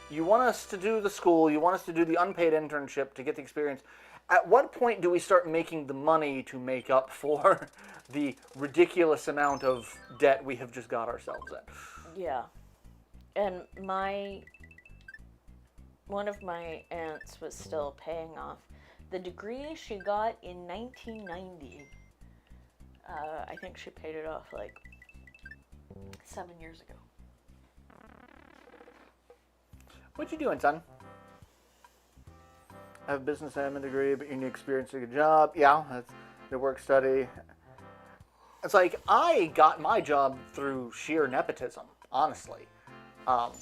you want us to do the school, you want us to do the unpaid internship to get the experience. At what point do we start making the money to make up for the ridiculous amount of debt we have just got ourselves in? Yeah. And one of my aunts was still paying off the degree she got in 1990. I think she paid it off like 7 years ago. What you doing, son? I have a business admin degree, but you need experience to get a job. Yeah, that's the work study. It's like, I got my job through sheer nepotism, honestly. But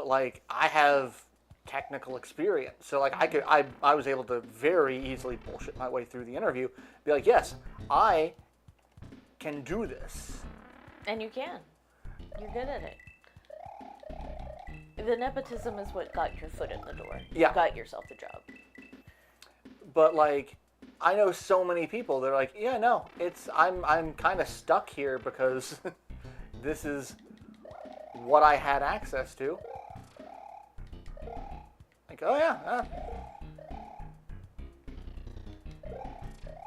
like, I have technical experience, so like I was able to very easily bullshit my way through the interview. Be like, yes, I can do this. And you can. You're good at it. The nepotism is what got your foot in the door. Yeah. You got yourself the job. But like, I know so many people that are like, yeah, no, I'm kind of stuck here because this is what I had access to. Like, oh yeah.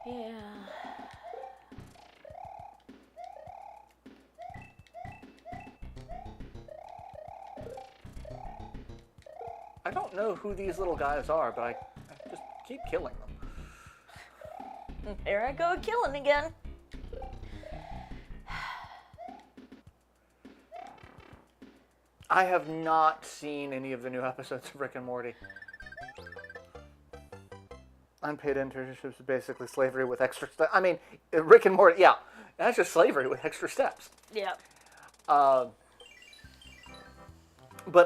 Yeah. I don't know who these little guys are, but I just keep killing them. Here I go killing again. I have not seen any of the new episodes of Rick and Morty. Unpaid internships is basically slavery with extra steps. I mean, Rick and Morty, yeah, that's just slavery with extra steps. Yeah. But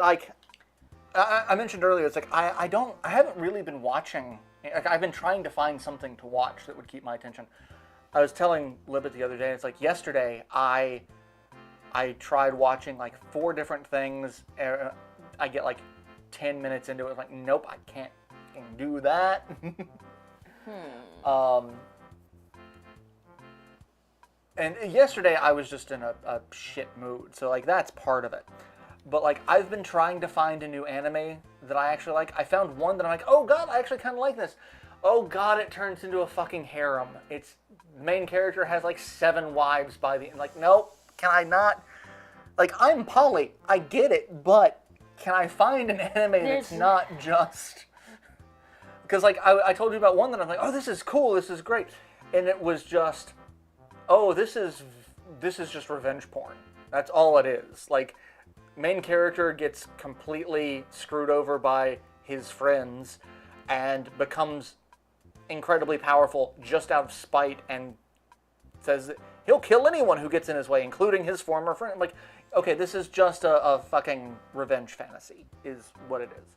like, I mentioned earlier, it's like I haven't really been watching. Like, I've been trying to find something to watch that would keep my attention. I was telling Libet the other day, it's like yesterday I tried watching like 4 different things. I get like 10 minutes into it, like, nope, I can't do that. And yesterday I was just in a shit mood, so like that's part of it. But like, I've been trying to find a new anime that I actually like. I found one that I'm like, oh god, I actually kind of like this. Oh god, it turns into a fucking harem. The main character has like 7 wives by the end. Like, nope, can I not? Like, I'm poly, I get it, but can I find an anime that's not just... Because like, I told you about one that I'm like, oh, this is cool, this is great. And it was just, oh, this is just revenge porn. That's all it is. Like, main character gets completely screwed over by his friends and becomes incredibly powerful just out of spite and says that he'll kill anyone who gets in his way, including his former friend. I'm like, okay, this is just a fucking revenge fantasy, is what it is.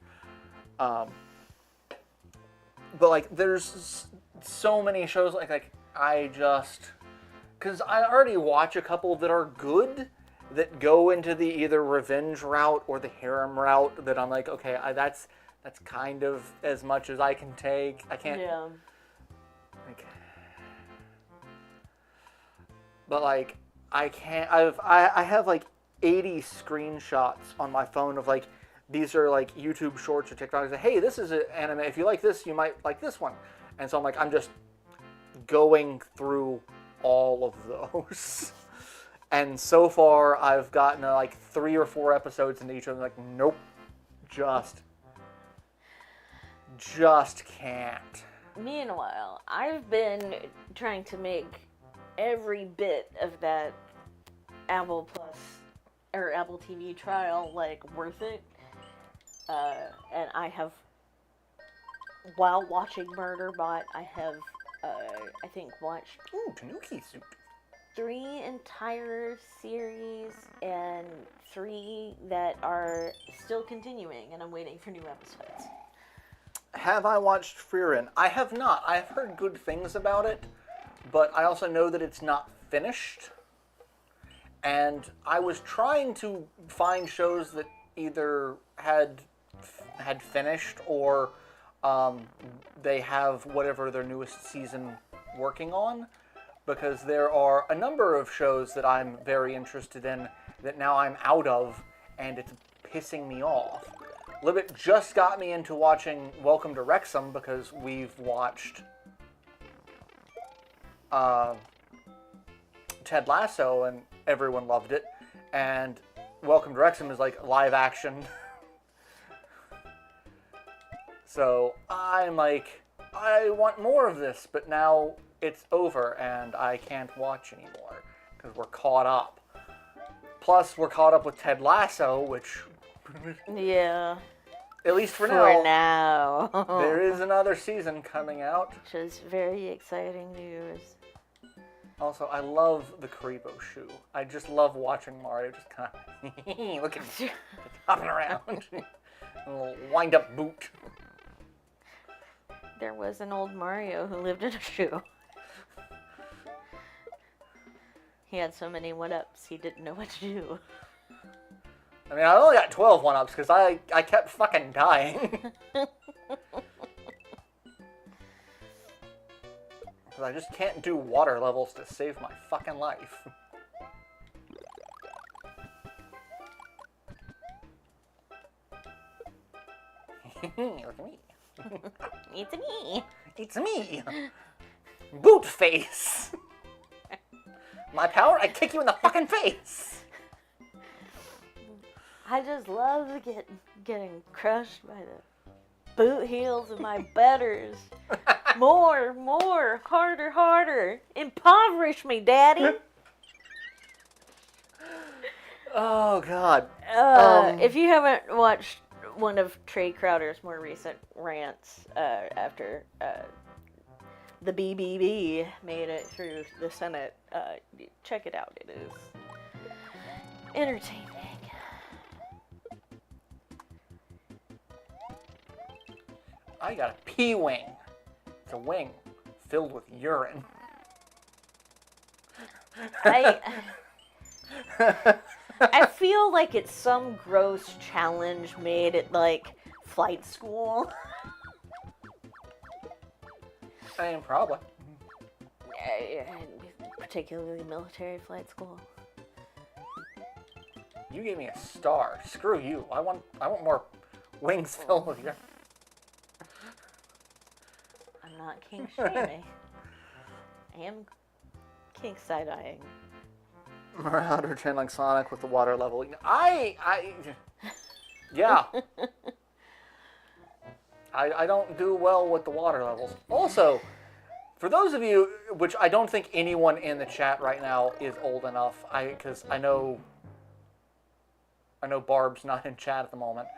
But like, there's so many shows like because I already watch a couple that are good, that go into the either revenge route or the harem route, that I'm like, okay, that's kind of as much as I can take. I can't. Yeah. Like, but like, I can't. I have like 80 screenshots on my phone of like, these are like YouTube shorts or TikToks. Hey, this is an anime. If you like this, you might like this one. And so I'm like, I'm just going through all of those. And so far, I've gotten like 3 or 4 episodes into each of them. Like, nope, just can't. Meanwhile, I've been trying to make every bit of that Apple Plus or Apple TV trial like worth it. And I have, while watching Murderbot, I have I think, watched Ooh, Tanuki soup. 3 entire series and 3 that are still continuing, and I'm waiting for new episodes. Have I watched Frieren? I have not. I've heard good things about it, but I also know that it's not finished. And I was trying to find shows that either had finished or they have whatever their newest season working on, because there are a number of shows that I'm very interested in that now I'm out of, and it's pissing me off. Libet just got me into watching Welcome to Wrexham because we've watched Ted Lasso and everyone loved it, and Welcome to Wrexham is like live action. So I'm like, I want more of this, but now it's over and I can't watch anymore because we're caught up. Plus, we're caught up with Ted Lasso, which... Yeah. At least for now. There is another season coming out. Which is very exciting news. Also, I love the Karibo shoe. I just love watching Mario just kind of looking, hopping around. A little wind-up boot. There was an old Mario who lived in a shoe. He had so many one-ups, he didn't know what to do. I mean, I only got 12 one-ups because I kept fucking dying. Because I just can't do water levels to save my fucking life. Look at me. It's me. It's me. Boot face. My power, I kick you in the fucking face. I just love getting crushed by the boot heels of my betters. More, harder. Impoverish me, Daddy. Oh, God. If you haven't watched one of Trey Crowder's more recent rants after the BBB made it through the Senate, check it out. It is entertaining. I got a pee wing. It's a wing filled with urine. I feel like it's some gross challenge made at like flight school. I mean, probably. Particularly military flight school. You gave me a star. Screw you. I want more wings filled with urine. I'm not king shaming. I am king side-eyeing. Marauder channeling Sonic with the water level. Yeah. I don't do well with the water levels. Also, for those of you, which I don't think anyone in the chat right now is old enough, because I know Barb's not in chat at the moment.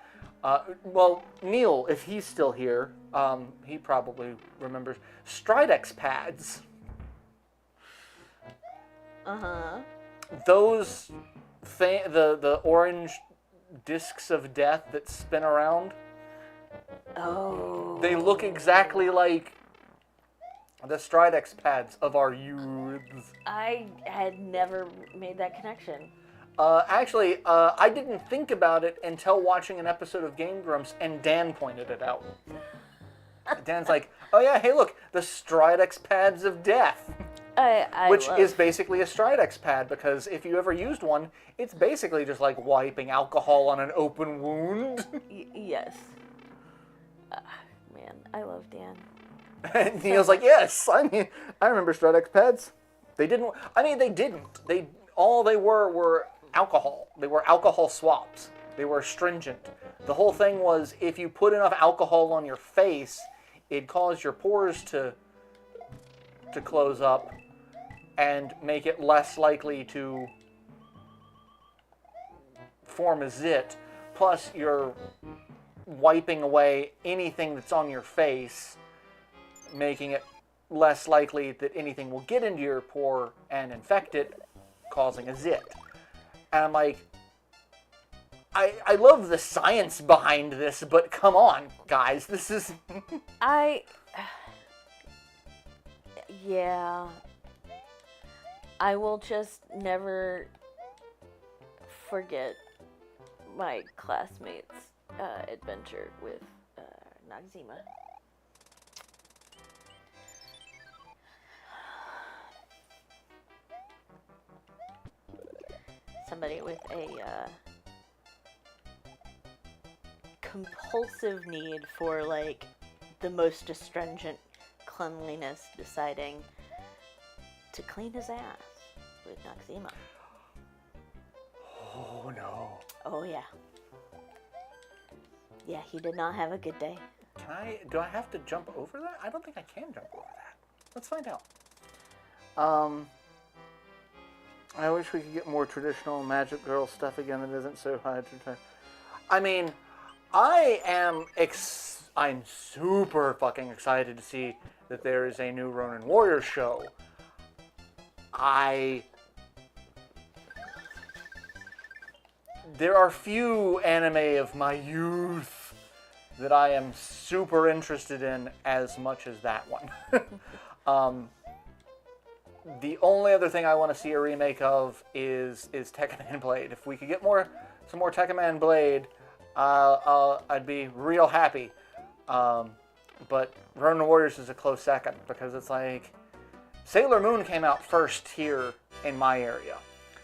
Well, Neil, if he's still here, he probably remembers Stridex pads. Uh-huh. Those the orange discs of death that spin around. Oh. They look exactly like the Stridex pads of our youths. I had never made that connection. Actually, I didn't think about it until watching an episode of Game Grumps, and Dan pointed it out. Dan's like, oh yeah, hey look, the Stridex pads of death. Which is basically a Stridex pad, because if you ever used one, it's basically just like wiping alcohol on an open wound. Yes. Man, I love Dan. And Neil's like, yes, I remember Stridex pads. They didn't. All they were alcohol. They were alcohol swabs. They were astringent. The whole thing was, if you put enough alcohol on your face, it'd cause your pores to close up and make it less likely to form a zit. Plus, you're wiping away anything that's on your face, making it less likely that anything will get into your pore and infect it, causing a zit. And I'm like, I love the science behind this, but come on, guys, this is... Yeah. I will just never forget my classmates' adventure with Noxzema. Somebody with a compulsive need for, like, the most astringent cleanliness deciding to clean his ass with Noxzema. Oh, no. Oh, yeah. Yeah, he did not have a good day. Do I have to jump over that? I don't think I can jump over that. Let's find out. I wish we could get more traditional Magic Girl stuff again that isn't so high to... I mean, I'm super fucking excited to see that there is a new Ronin Warriors show. There are few anime of my youth that I am super interested in as much as that one. The only other thing I want to see a remake of is Tekken Man Blade. If we could get some more Tekken Man Blade, I'd be real happy. But Ronin Warriors is a close second because it's like Sailor Moon came out first here in my area.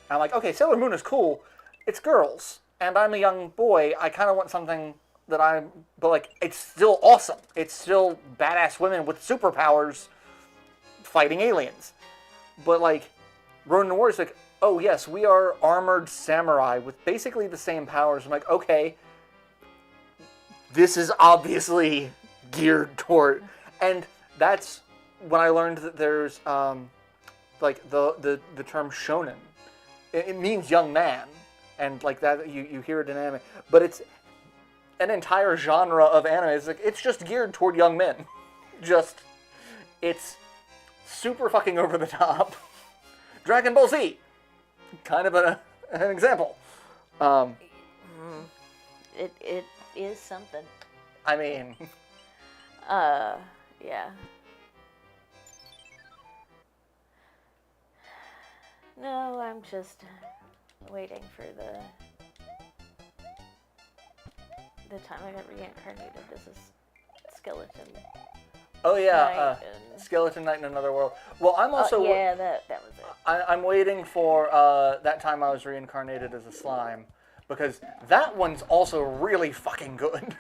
And I'm like, okay, Sailor Moon is cool. It's girls, and I'm a young boy. I kind of want something but like, it's still awesome. It's still badass women with superpowers fighting aliens. But like, Ronin Warriors, like, oh yes, we are armored samurai with basically the same powers. I'm like, okay, this is obviously geared toward, and that's when I learned that there's like the term shonen. It means young man, and like that you hear it in anime, but it's an entire genre of anime. It's like it's just geared toward young men. It's super fucking over the top. Dragon Ball Z, kind of an example. It is something. I mean, yeah. No, I'm just waiting for the time I got reincarnated as a skeleton. Oh yeah, Skeleton Knight in Another World. Well, I'm also yeah, that was it. I'm waiting for that time I was reincarnated as a slime, because that one's also really fucking good.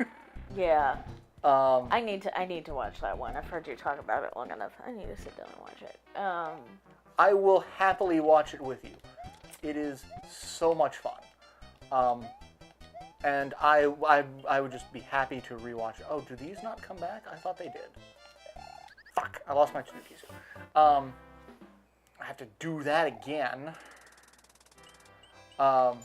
Yeah. I need to watch that one. I've heard you talk about it long enough. I need to sit down and watch it. I will happily watch it with you. It is so much fun. And I would just be happy to rewatch it. Oh, do these not come back? I thought they did. Fuck, I lost my Tanuki suit. I have to do that again. I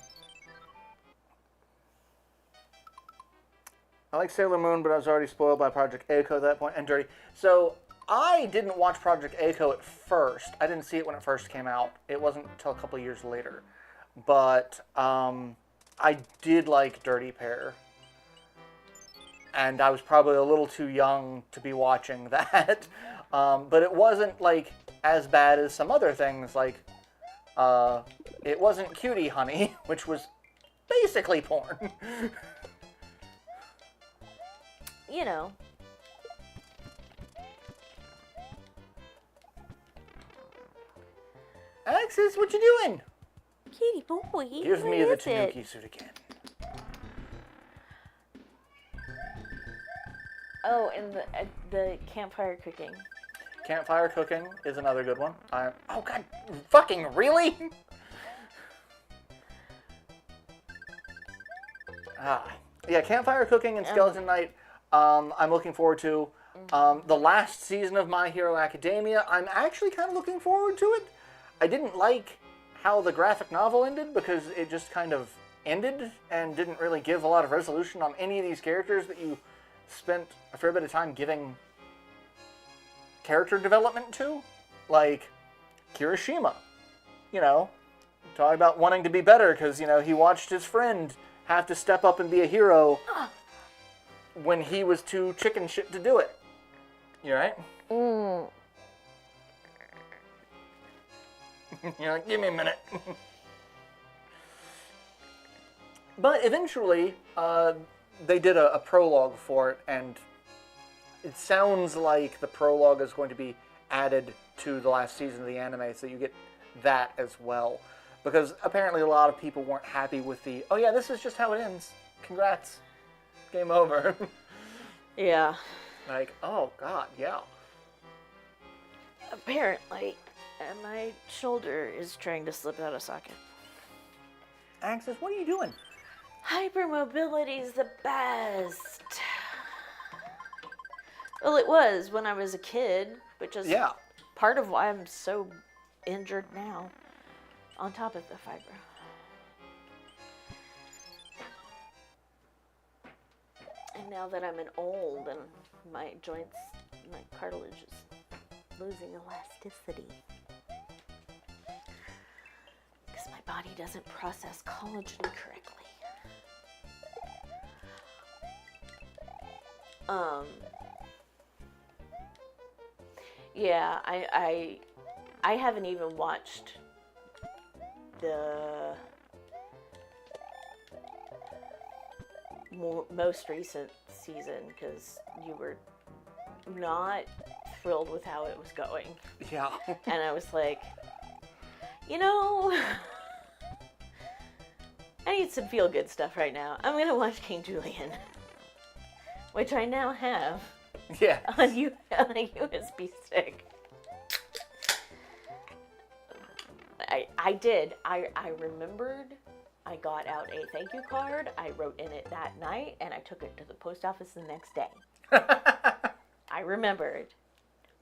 like Sailor Moon, but I was already spoiled by Project Echo at that point, and Dirty. So, I didn't watch Project Echo at first. I didn't see it when it first came out. It wasn't until a couple of years later. But, I did like Dirty Pair. And I was probably a little too young to be watching that. But it wasn't, like, as bad as some other things, like, it wasn't Cutie Honey, which was basically porn. You know. Alexis, what you doing? Kitty boy, Give me the Tanuki suit again. Oh, and the campfire cooking. Campfire cooking is another good one. Oh god, fucking really? Yeah, campfire cooking and Skeleton Knight. I'm looking forward to. The last season of My Hero Academia, I'm actually kind of looking forward to it. I didn't like how the graphic novel ended because it just kind of ended and didn't really give a lot of resolution on any of these characters that you spent a fair bit of time giving character development to, like Kirishima. You know, talking about wanting to be better because, you know, he watched his friend have to step up and be a hero when he was too chicken shit to do it. You right? Mm. You're like, give me a minute. But eventually, they did a prologue for it, and it sounds like the prologue is going to be added to the last season of the anime, so you get that as well. Because apparently a lot of people weren't happy with the, oh yeah, this is just how it ends. Congrats. Game over. Yeah. Like, oh god, yeah. Apparently, my shoulder is trying to slip out of socket. Axis, what are you doing? Hypermobility's the best. Well, it was when I was a kid, which is part of why I'm so injured now, on top of the fibro. And now that I'm an old and my joints, my cartilage is losing elasticity. Because my body doesn't process collagen correctly. Yeah, I haven't even watched the most recent season because you were not thrilled with how it was going. Yeah. And I was like, you know, I need some feel-good stuff right now. I'm going to watch King Julian, which I now have on a USB stick. I did. I remembered. I got out a thank you card. I wrote in it that night, and I took it to the post office the next day. I remembered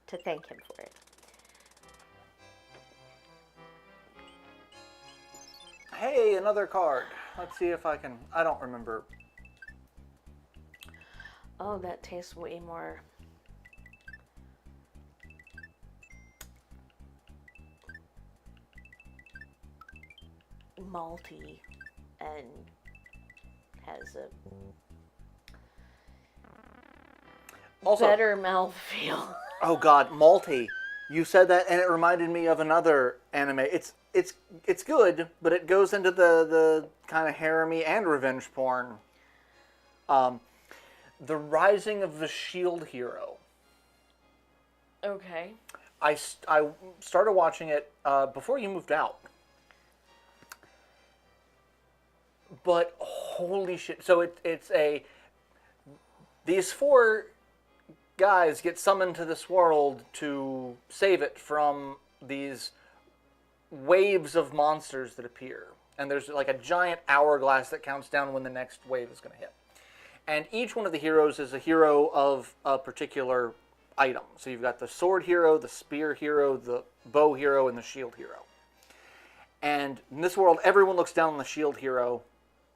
to thank him for it. Hey, another card. Let's see if I can... I don't remember. Oh, that tastes way more... malty and has a also, better mouthfeel. Oh god, malty. You said that and it reminded me of another anime. It's good, but it goes into the kind of harem-y and revenge porn. The Rising of the Shield Hero. Okay. I started watching it before you moved out. But holy shit. So these four guys get summoned to this world to save it from these waves of monsters that appear. And there's like a giant hourglass that counts down when the next wave is going to hit. And each one of the heroes is a hero of a particular item. So you've got the sword hero, the spear hero, the bow hero, and the shield hero. And in this world, everyone looks down on the shield hero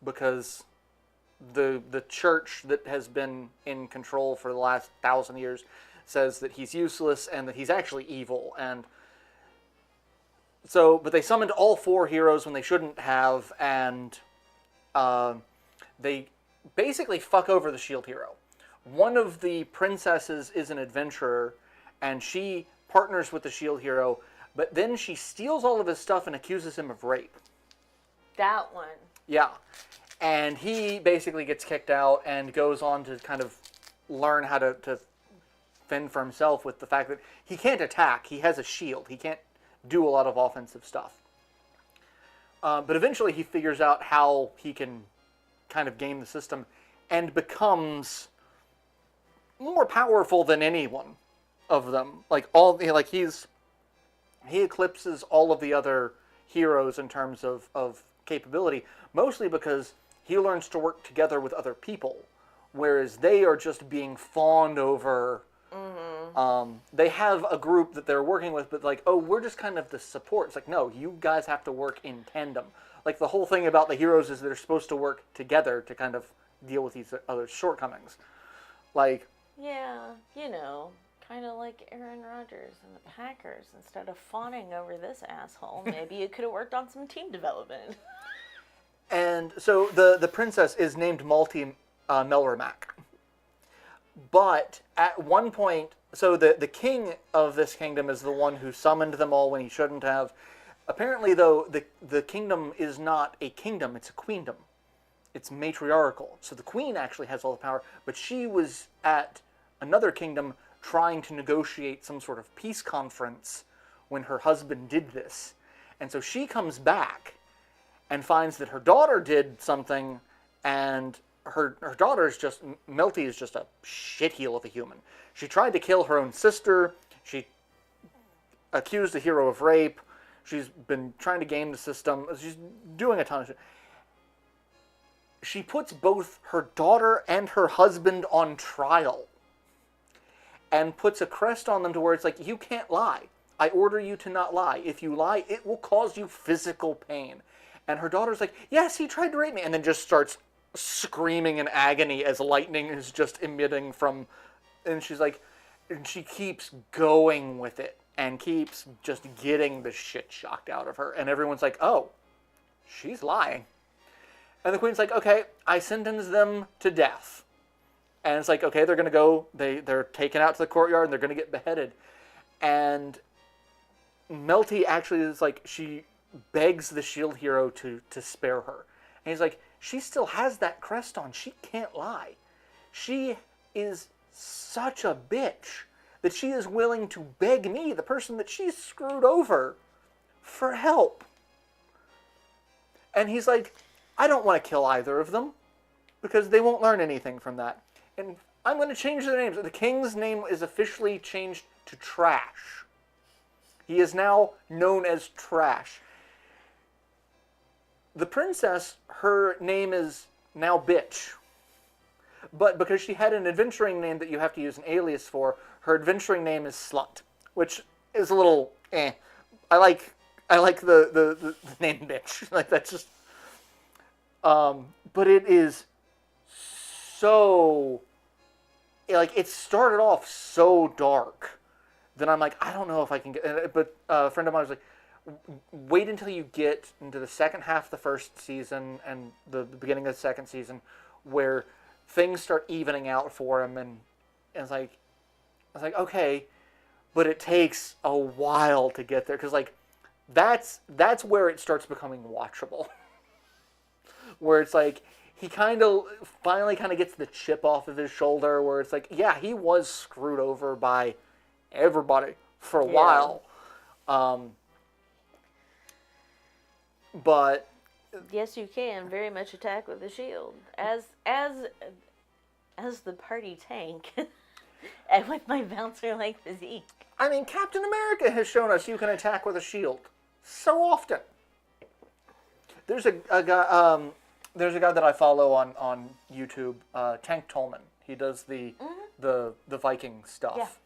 because the church that has been in control for the last 1,000 years says that he's useless and that he's actually evil. And so, but they summoned all four heroes when they shouldn't have, and they basically fuck over the shield hero. One of the princesses is an adventurer, and she partners with the shield hero, but then she steals all of his stuff and accuses him of rape. That one. Yeah. And he basically gets kicked out and goes on to kind of learn how to fend for himself with the fact that he can't attack. He has a shield. He can't do a lot of offensive stuff. But eventually he figures out how he can kind of game the system and becomes more powerful than any one of them. He eclipses all of the other heroes in terms of capability, mostly because he learns to work together with other people, whereas they are just being fawned over. Mm-hmm. They have a group that they're working with, but like, oh, we're just kind of the support. It's like, no, you guys have to work in tandem. Like, the whole thing about the heroes is they're supposed to work together to kind of deal with these other shortcomings. Like... Yeah, Kind of like Aaron Rodgers and the Packers. Instead of fawning over this asshole, maybe you could have worked on some team development. And so the princess is named Malty Melrimac. But at one point, so the king of this kingdom is the one who summoned them all when he shouldn't have. Apparently, though, the kingdom is not a kingdom, it's a queendom. It's matriarchal. So the queen actually has all the power, but she was at another kingdom trying to negotiate some sort of peace conference when her husband did this. And so she comes back and finds that her daughter did something, and her daughter is just, Melty is just a shitheel of a human. She tried to kill her own sister. She accused the hero of rape. She's been trying to game the system. She's doing a ton of shit. She puts both her daughter and her husband on trial and puts a crest on them to where it's like, you can't lie. I order you to not lie. If you lie, it will cause you physical pain. And her daughter's like, yes, he tried to rape me. And then just starts screaming in agony as lightning is just emitting from... And she's like... And she keeps going with it and keeps just getting the shit shocked out of her. And everyone's like, oh, she's lying. And the queen's like, okay, I sentence them to death. And it's like, okay, they're going to go, they're taken out to the courtyard and they're going to get beheaded. And Melty actually is like, she begs the shield hero to spare her. And he's like, she still has that crest on. She can't lie. She is such a bitch that she is willing to beg me, the person that she's screwed over, for help. And he's like, I don't want to kill either of them because they won't learn anything from that. And I'm going to change their names. The king's name is officially changed to Trash. He is now known as Trash. The princess, her name is now Bitch. But because she had an adventuring name that you have to use an alias for, her adventuring name is Slut, which is a little eh. I like the name Bitch. Like, that's just... but it is so... Like, it started off so dark that I'm like, I don't know if I can get... But a friend of mine was like, wait until you get into the second half of the first season and the beginning of the second season where things start evening out for him, and it's like, I was like, okay, but it takes a while to get there, because like that's where it starts becoming watchable. Where it's like he finally gets the chip off of his shoulder, where it's like, yeah, he was screwed over by everybody for a while. But yes, you can very much attack with a shield as the party tank, and with my bouncer-like physique. I mean, Captain America has shown us you can attack with a shield so often. There's a guy. There's a guy that I follow on YouTube, Tank Tolman. He does the Viking stuff.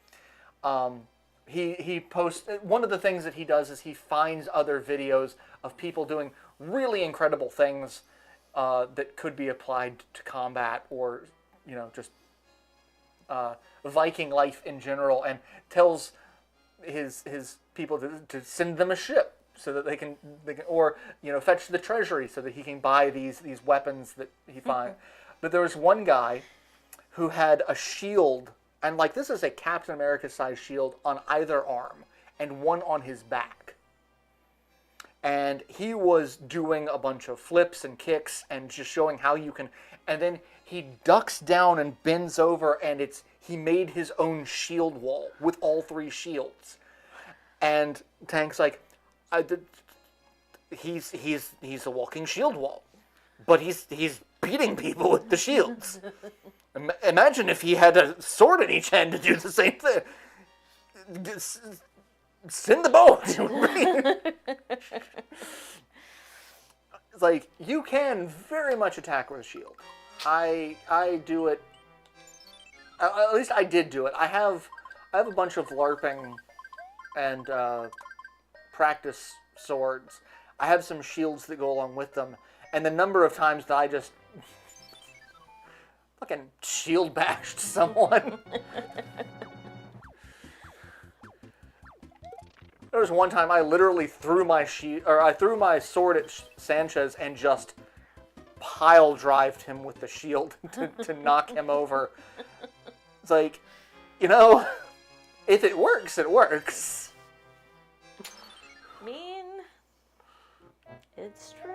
Yeah. He posts, one of the things that he does is he finds other videos of people doing really incredible things that could be applied to combat or, just Viking life in general, and tells his people to send them a ship so that they can or fetch the treasury so that he can buy these weapons that he finds. But there was one guy who had a shield. And, like, this is a Captain America-sized shield on either arm and one on his back. And he was doing a bunch of flips and kicks and just showing how you can... And then he ducks down and bends over, and he made his own shield wall with all three shields. And Tank's like, he's a walking shield wall. But he's beating people with the shields. Imagine if he had a sword in each hand to do the same thing. Send the bow. It's like, you can very much attack with a shield. I do it. At least I did do it. I have a bunch of LARPing and practice swords. I have some shields that go along with them. And the number of times that I just fucking shield bashed someone. There was one time I literally threw my sword at Sanchez and just pile drived him with the shield to knock him over. It's like, if it works, it works. I mean, it's true.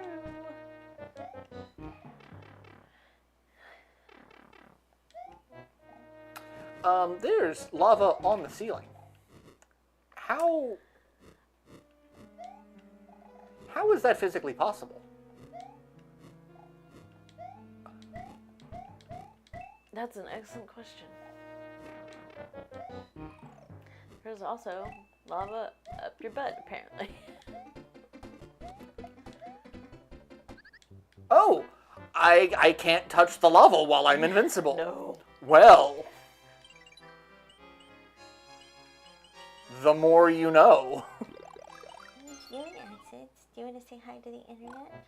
There's lava on the ceiling. How is that physically possible? That's an excellent question. There's also lava up your butt, apparently. Oh, I can't touch the lava while I'm invincible. No. Well, the more you know. You and Access, do you want to say hi to the internet?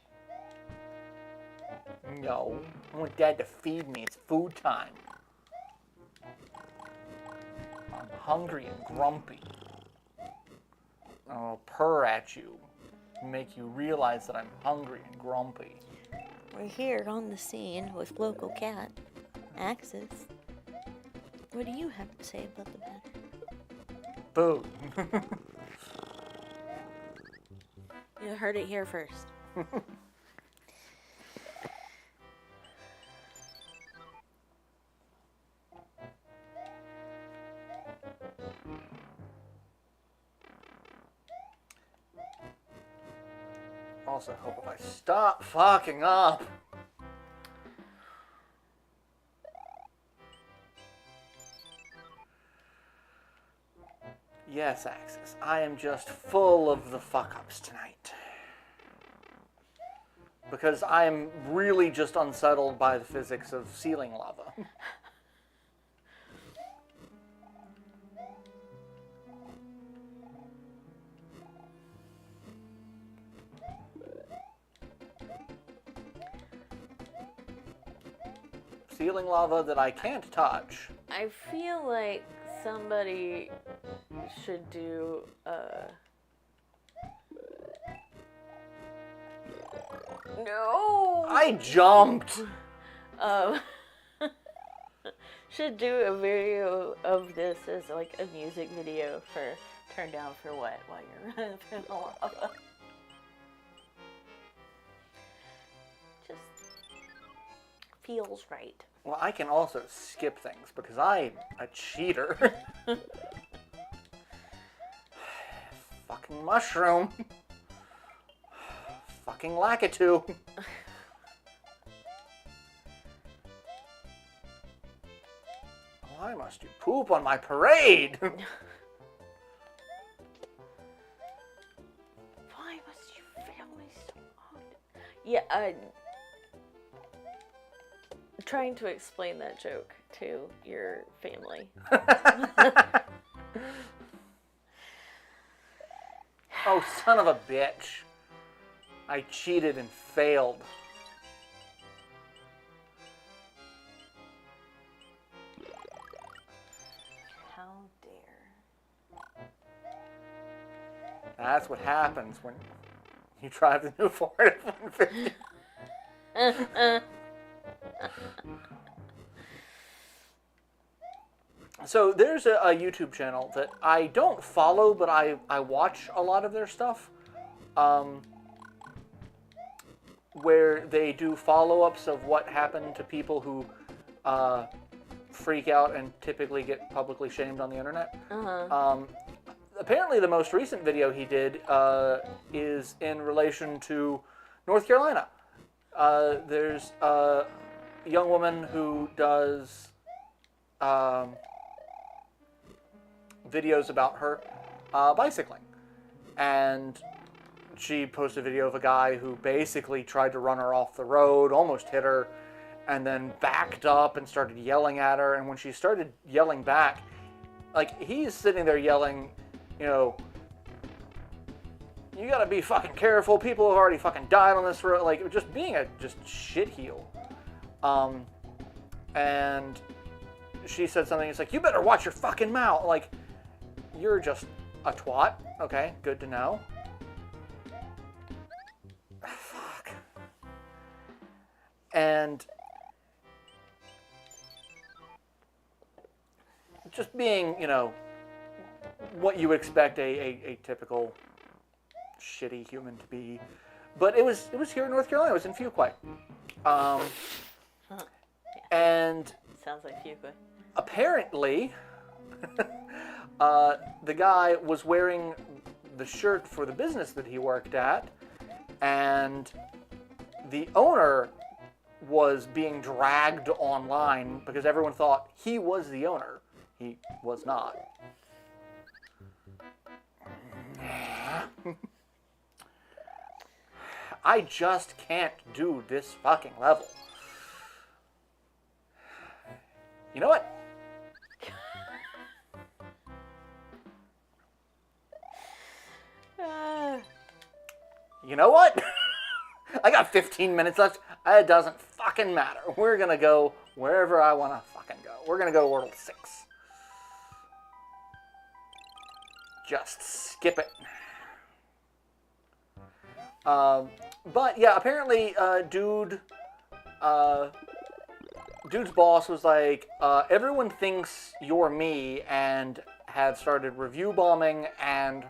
No, I want Dad to feed me. It's food time. I'm hungry and grumpy. I'll purr at you, make you realize that I'm hungry and grumpy. We're here on the scene with local cat, Access. What do you have to say about the matter? Food. You heard it here first. Also hope if I stop fucking up. Yes, Axis, I am just full of the fuck-ups tonight. Because I am really just unsettled by the physics of ceiling lava. Ceiling lava that I can't touch. I feel like somebody should do No. I jumped. Should do a video of this as like a music video for Turn Down for What while you're running through the lava. Just feels right. Well, I can also skip things because I'm a cheater. Fucking mushroom. Fucking Lakitu. Why must you poop on my parade? Why must you fail me so often? Yeah, trying to explain that joke to your family. Oh, son of a bitch. I cheated and failed. How dare. That's what happens when you drive the new Ford F-150. So there's a YouTube channel that I don't follow, but I watch a lot of their stuff, where they do follow-ups of what happened to people who freak out and typically get publicly shamed on the internet. Apparently the most recent video he did is in relation to North Carolina. There's a young woman who does videos about her bicycling, and she posted a video of a guy who basically tried to run her off the road, almost hit her, and then backed up and started yelling at her. And when she started yelling back, like, he's sitting there yelling, you know, you gotta be fucking careful, people have already fucking died on this road, like, just being a just shitheel. And she said something, it's like, you better watch your fucking mouth. Like, you're just A twat. Okay, good to know. Fuck. And just being, you know, what you would expect a typical shitty human to be. But it was here in North Carolina. It was in Fuquay. And Sounds like Fuquay. apparently, the guy was wearing the shirt for the business that he worked at, and the owner was being dragged online because everyone thought he was the owner. He was not. I just can't do this fucking level. You know what? You know what? I got 15 minutes left. It doesn't fucking matter. We're gonna go wherever I wanna fucking go. We're gonna go to World 6. Just skip it. But yeah, apparently, dude's boss was like, everyone thinks you're me, and had started review bombing and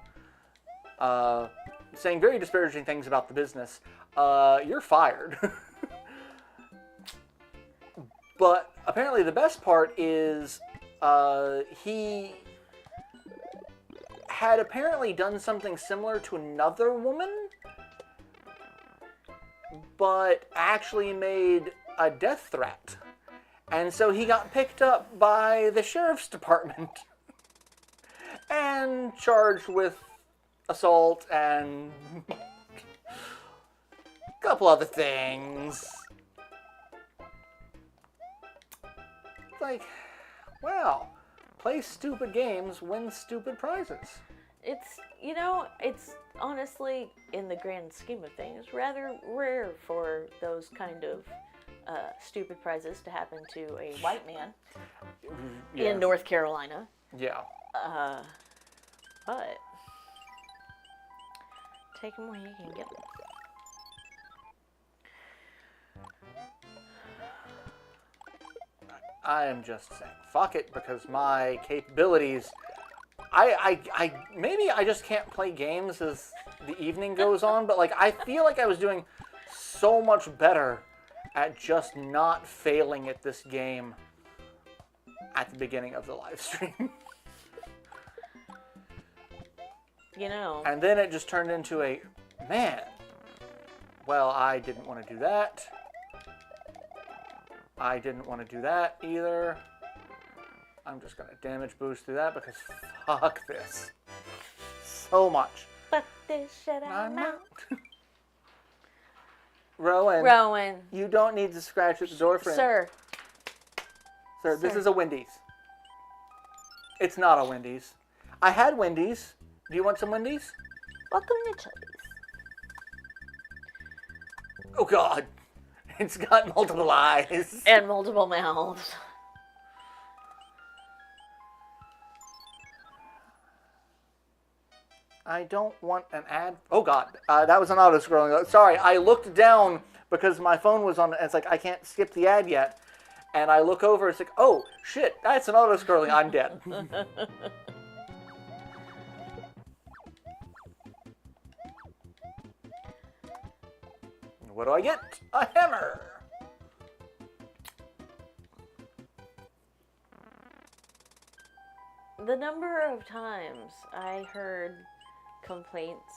saying very disparaging things about the business. You're fired. But apparently the best part is he had apparently done something similar to another woman, but actually made a death threat. And so he got picked up by the sheriff's department and charged with assault and a couple other things. It's like, wow, play stupid games, win stupid prizes. It's, you know, it's honestly, in the grand scheme of things, rather rare for those kind of stupid prizes to happen to a white man in North Carolina. Yeah. But take them where you can get them. I am just saying, fuck it, because my capabilities, I maybe I just can't play games as the evening goes on, but like I feel like I was doing so much better at just not failing at this game at the beginning of the live stream. You know. And then it just turned into a, man, well, I didn't want to do that. I didn't want to do that either. I'm just going to damage boost through that because fuck this. So much. But this shit I'm out. Rowan, you don't need to scratch at the door, friend. Sir, this is a Wendy's. It's not a Wendy's. I had Wendy's. Do you want some Wendy's? welcome to Chili's. Oh, God. It's got multiple eyes. And multiple mouths. I don't want an ad. Oh, God. That was an auto-scrolling. Sorry, I looked down because my phone was on. It's like, I can't skip the ad yet. And I look over, it's like, oh, shit, that's an auto-scrolling. I'm dead. What do I get? A hammer. The number of times I heard complaints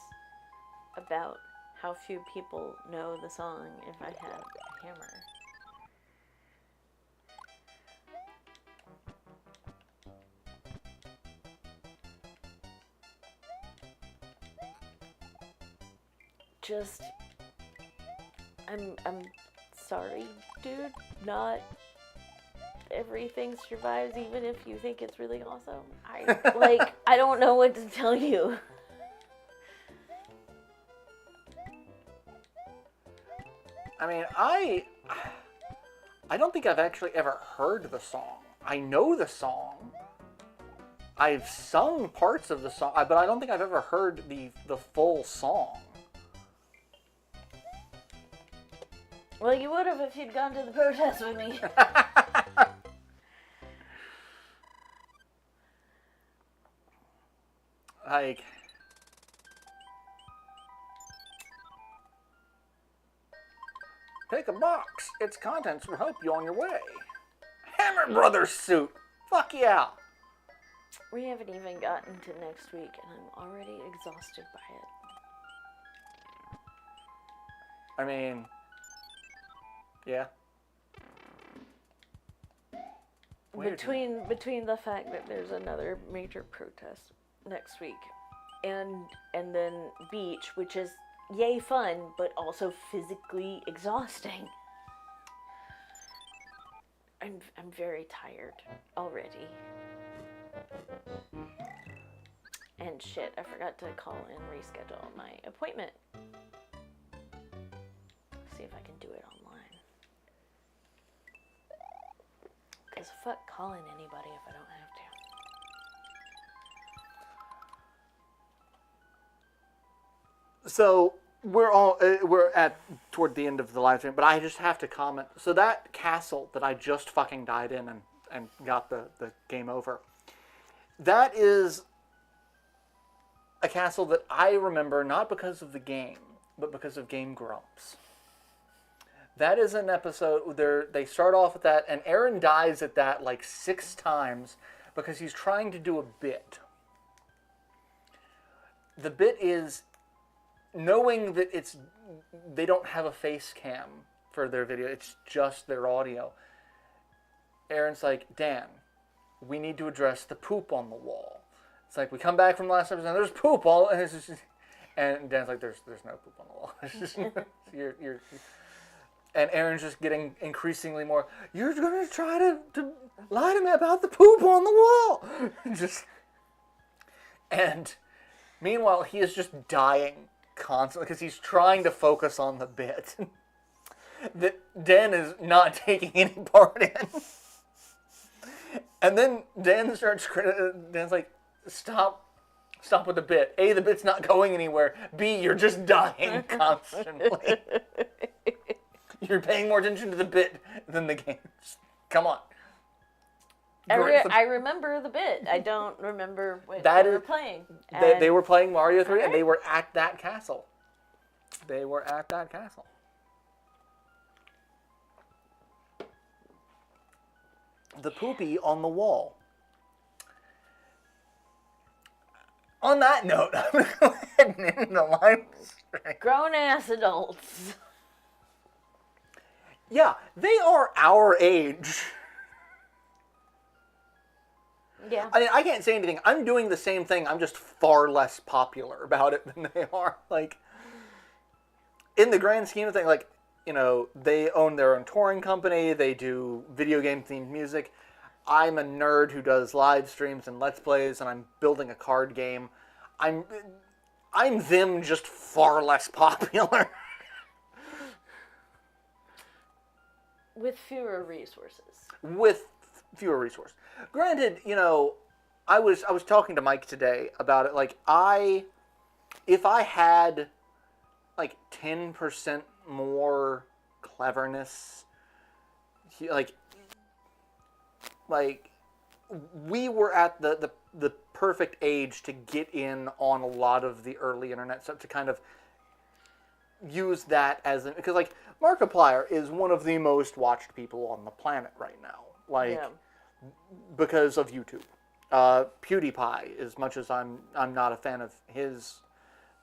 about how few people know the song If I Had a Hammer. Just, I'm sorry, dude, not everything survives even if you think it's really awesome. I don't know what to tell you. I mean, I don't think I've actually ever heard the song. I know the song. I've sung parts of the song, but I don't think I've ever heard the full song. Well, you would have if you'd gone to the protest with me. Like, take a box. Its contents will help you on your way. Hammer Brothers suit. Fuck yeah. We haven't even gotten to next week, and I'm already exhausted by it. I mean, yeah. Between the fact that there's another major protest next week, and then beach, which is yay fun, but also physically exhausting. I'm very tired already. And shit, I forgot to call and reschedule my appointment. See if I can do it online. Because fuck calling anybody if I don't have to. So we're toward the end of the live stream, but I just have to comment. So that castle that I just fucking died in and got the game over, that is a castle that I remember not because of the game, but because of Game Grumps. That is an episode where they start off with that, and Aaron dies at that like 6 times because he's trying to do a bit. The bit is knowing that they don't have a face cam for their video, it's just their audio. Aaron's like, Dan, we need to address the poop on the wall. It's like, we come back from the last episode and there's poop all, and it's just, and Dan's like, there's no poop on the wall. It's just, you're and Aaron's just getting increasingly more, you're going to try to lie to me about the poop on the wall. And meanwhile, he is just dying constantly because he's trying to focus on the bit that Dan is not taking any part in. And then Dan's like, stop with the bit. A, the bit's not going anywhere. B, you're just dying constantly. You're paying more attention to the bit than the game. Come on. I remember the bit. I don't remember what they were playing. They were playing Mario 3, and they were at that castle. The poopy on the wall. On that note, I'm going to go ahead and end the live stream. Grown-ass adults. Yeah, they are our age. Yeah. I mean, I can't say anything. I'm doing the same thing. I'm just far less popular about it than they are. Like, in the grand scheme of things, like, you know, they own their own touring company. They do video game themed music. I'm a nerd who does live streams and Let's Plays, and I'm building a card game. I'm them, just far less popular. With fewer resources. Granted, you know, I was talking to Mike today about it. Like, if I had like 10% more cleverness, like we were at the perfect age to get in on a lot of the early internet stuff, to kind of use that as because like Markiplier is one of the most watched people on the planet right now, because of YouTube. PewDiePie, as much as I'm not a fan of his,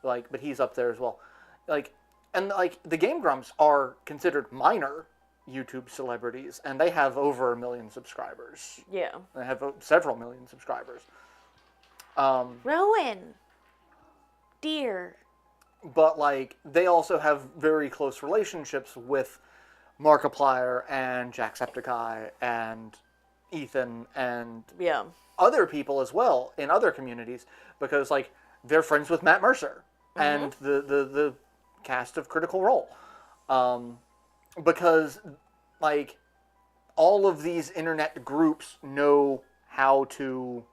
like, but he's up there as well. Like, and like the Game Grumps are considered minor YouTube celebrities, and they have over 1 million subscribers. Yeah. They have several million subscribers. Rowan. Dear. But like they also have very close relationships with Markiplier and Jacksepticeye and Ethan and other people as well in other communities, because like they're friends with Matt Mercer and the cast of Critical Role, because like all of these internet groups know how to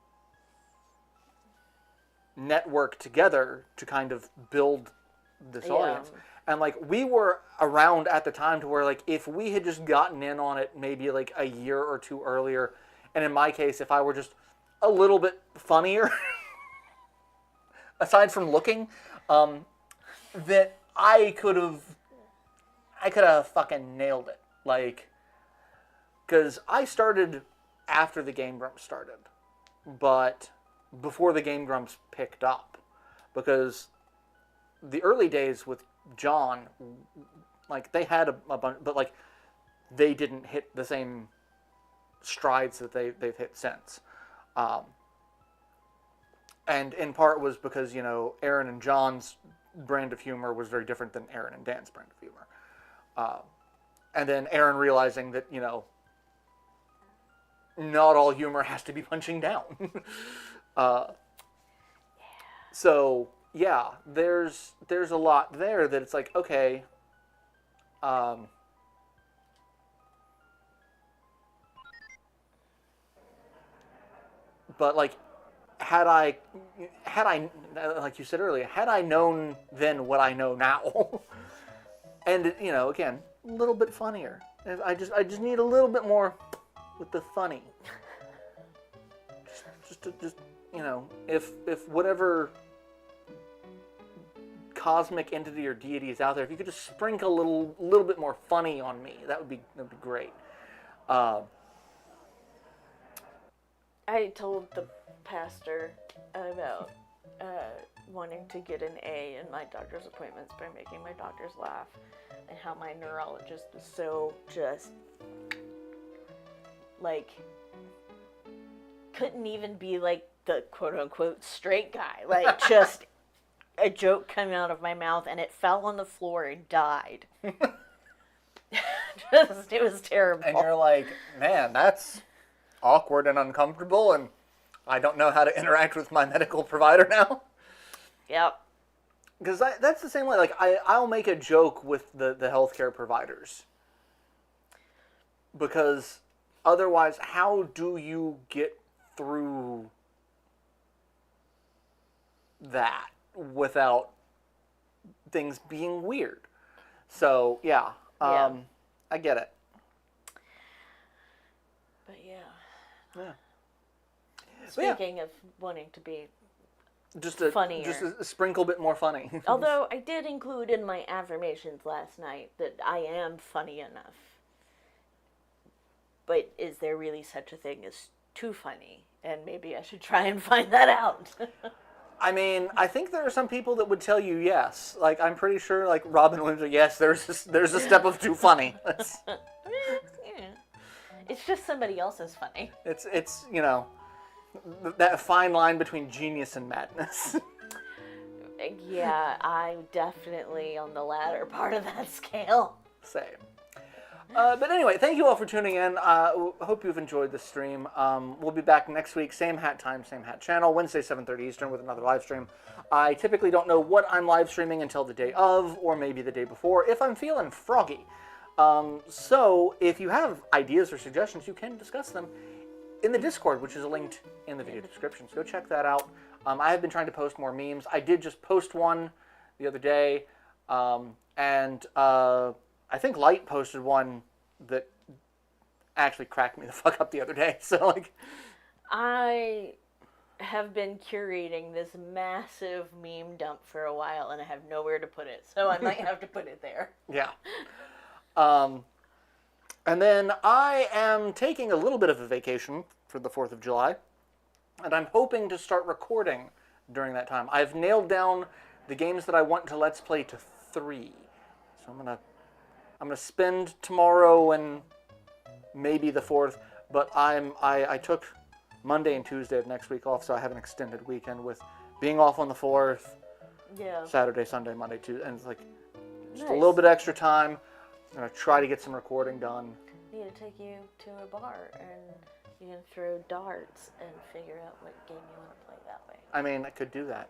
network together to kind of build this Yeah. audience. And like we were around at the time to where like if we had just gotten in on it maybe like a year or two earlier, and in my case if I were just a little bit funnier aside from looking, that I could have fucking nailed it. Like, because I started after the Game Grumps started, but before the Game Grumps picked up, because the early days with John, like they had a bunch, but like they didn't hit the same strides that they've hit since. And in part was because, Aaron and John's brand of humor was very different than Aaron and Dan's brand of humor. And then Aaron realizing that, not all humor has to be punching down. So, yeah, there's a lot there that it's like, okay, but like, had I, like you said earlier, had I known then what I know now, and again, a little bit funnier. I just need a little bit more with the funny. Just if whatever cosmic entity or deity is out there, if you could just sprinkle a little bit more funny on me, that'd be great. I told the pastor about wanting to get an A in my doctor's appointments by making my doctors laugh, and how my neurologist was so just like couldn't even be like the quote unquote straight guy, like just a joke coming out of my mouth and it fell on the floor and died. It was terrible. And you're like, man, that's awkward and uncomfortable, and I don't know how to interact with my medical provider now. Yep. Because that's the same way. Like, I'll make a joke with the healthcare providers. Because otherwise, how do you get through that without things being weird? So, yeah. I get it. But yeah. Yeah. Speaking of wanting to be funnier. Just a sprinkle bit more funny. Although I did include in my affirmations last night that I am funny enough. But is there really such a thing as too funny? And maybe I should try and find that out. I mean, I think there are some people that would tell you yes. Like, I'm pretty sure, like, Robin Williams, yes, there's a step of too funny. Yeah. It's just somebody else's funny. It's that fine line between genius and madness. Yeah, I'm definitely on the latter part of that scale. Same. But anyway, thank you all for tuning in. Hope you've enjoyed the stream. We'll be back next week, same hat time, same hat channel, Wednesday, 7:30 Eastern with another live stream. I typically don't know what I'm live streaming until the day of, or maybe the day before, if I'm feeling froggy. So if you have ideas or suggestions, you can discuss them in the Discord, which is linked in the video description. So go check that out. I have been trying to post more memes. I did just post one the other day, and I think Light posted one that actually cracked me the fuck up the other day. So, like, I have been curating this massive meme dump for a while, and I have nowhere to put it, so I might have to put it there. Yeah. And then I am taking a little bit of a vacation for the 4th of July, and I'm hoping to start recording during that time. I've nailed down the games that I want to Let's Play to 3. So I'm gonna spend tomorrow and maybe the 4th, but I took Monday and Tuesday of next week off, so I have an extended weekend with being off on the 4th, Yeah. Saturday, Sunday, Monday, Tuesday, and it's like just a Nice. little bit extra time. I'm gonna try to get some recording done. I need to take you to a bar, and you can throw darts and figure out what game you want to play that way. I mean, I could do that.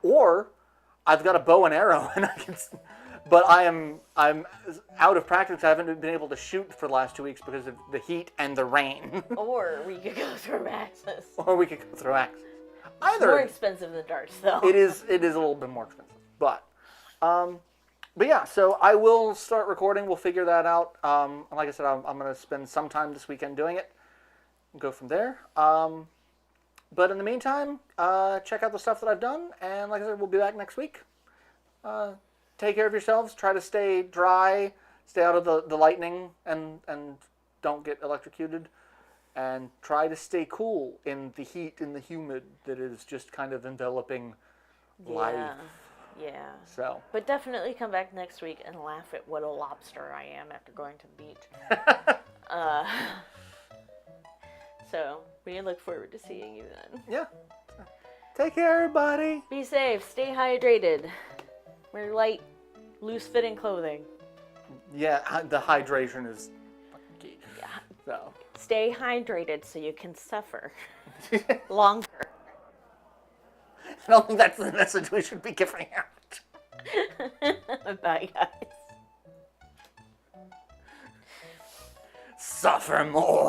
Or I've got a bow and arrow, and I can. But I'm out of practice. I haven't been able to shoot for the last 2 weeks because of the heat and the rain. Or we could go through Maxis. Or we could go through axe. Either. More expensive than darts, though. It is a little bit more expensive, but yeah. So I will start recording. We'll figure that out. Like I said, I'm going to spend some time this weekend doing it. Go from there. But in the meantime, check out the stuff that I've done, and like I said, we'll be back next week. Take care of yourselves. Try to stay dry. Stay out of the lightning, and don't get electrocuted. And try to stay cool in the heat and the humid that is just kind of enveloping life. Yeah. So. But definitely come back next week and laugh at what a lobster I am after going to the beach. So we look forward to seeing you then. Yeah. Take care, everybody. Be safe. Stay hydrated. Wear light, loose-fitting clothing. Yeah, the hydration is fucking key. Yeah. So. Stay hydrated so you can suffer longer. I don't think that's the message we should be giving out. Bye, guys. Suffer more.